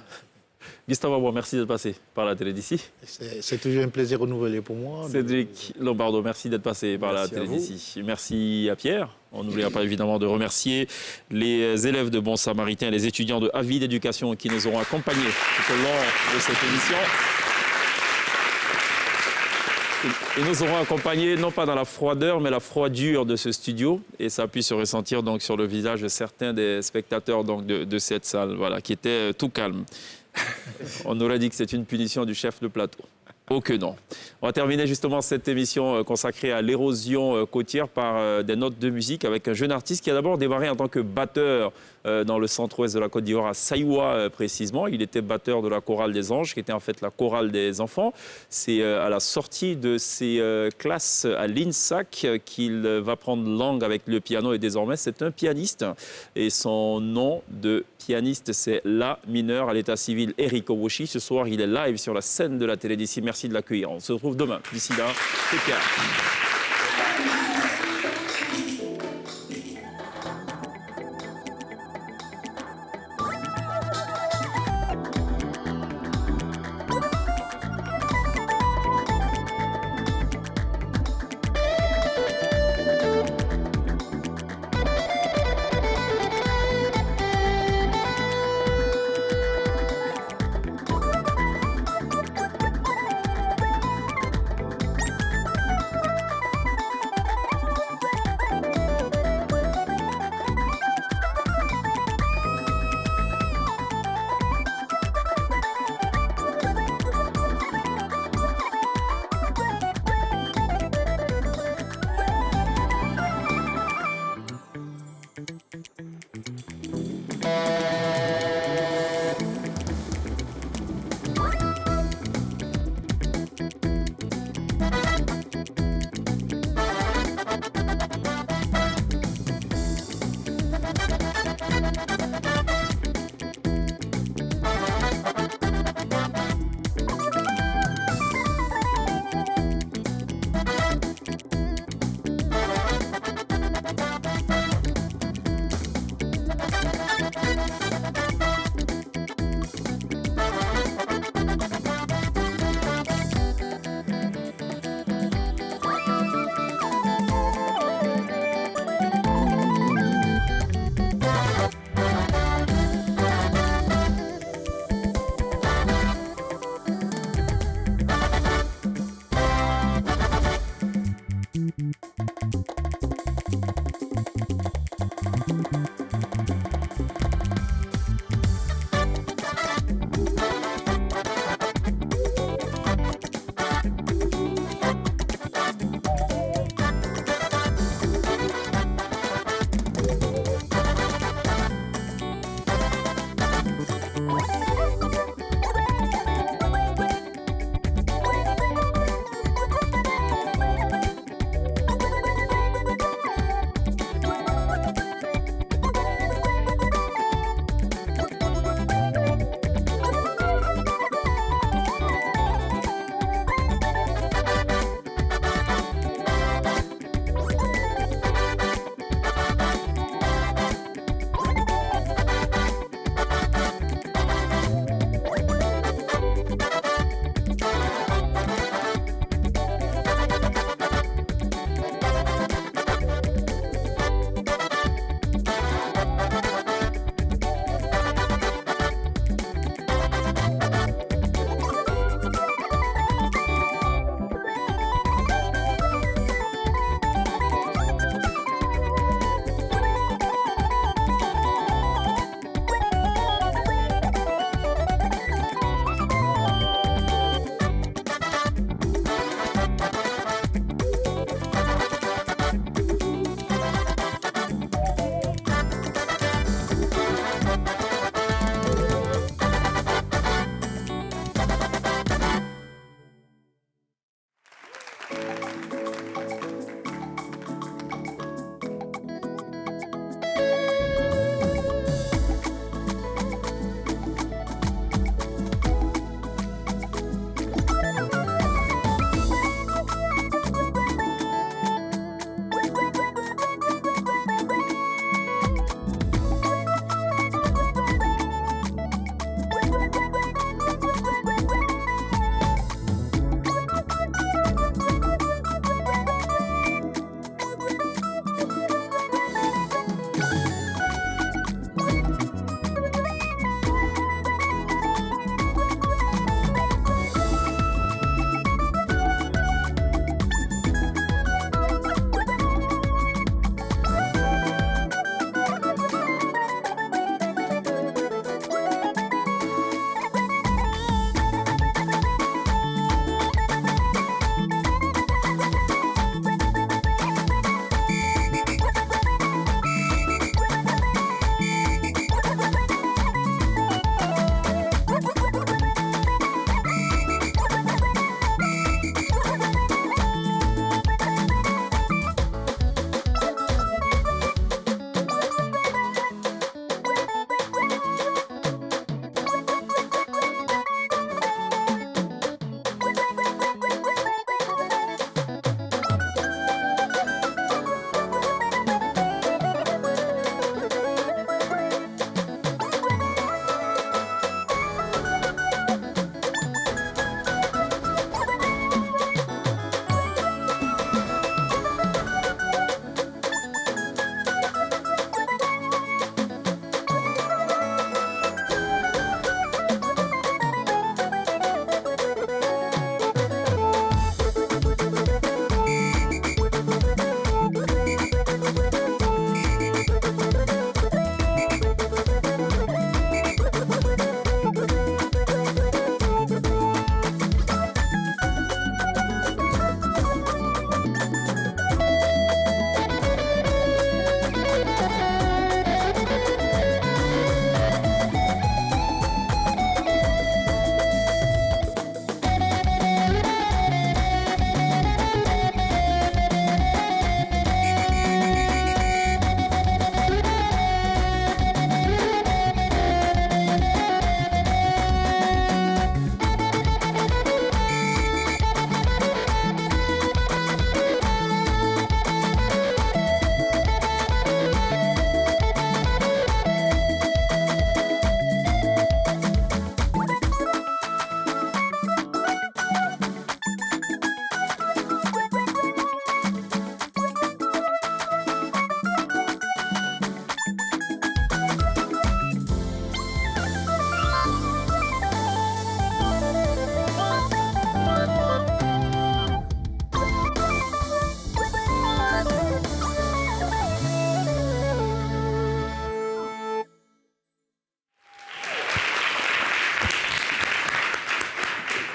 Gustave Abois, merci d'être passé par la télé d'ici. C'est toujours un plaisir renouvelé pour moi. Cédric Lombardo, merci d'être passé par la télé d'ici. Merci à Pierre. On n'oubliera pas évidemment de remercier les élèves de Bon Samaritain et les étudiants de Avis d'éducation qui nous auront accompagnés tout au long de cette émission. Et nous aurons accompagné, non pas dans la froideur, mais la froidure de ce studio. Et ça a pu se ressentir donc, sur le visage de certains des spectateurs donc, de cette salle, voilà, qui étaient tout calmes. On aurait dit que c'est une punition du chef de plateau. Oh que non. On va terminer justement cette émission consacrée à l'érosion côtière par des notes de musique avec un jeune artiste qui a d'abord démarré en tant que batteur dans le centre-ouest de la Côte d'Ivoire, à Saïwa précisément. Il était batteur de la chorale des anges, qui était en fait la chorale des enfants. C'est à la sortie de ses classes à l'INSAC qu'il va prendre langue avec le piano et désormais c'est un pianiste. Et son nom de pianiste, c'est La mineur à l'état civil Eric Owoshi. Ce soir, il est live sur la scène de la télé d'ici. Merci de l'accueillir. On se retrouve demain. D'ici là, c'est Pierre.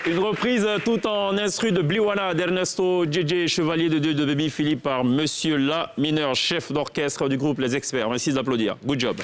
Une reprise tout en instru de Bliwana d'Ernesto JJ, chevalier de Dieu de Baby Philippe par Monsieur La Mineur, chef d'orchestre du groupe Les Experts. Merci d'applaudir. Good job.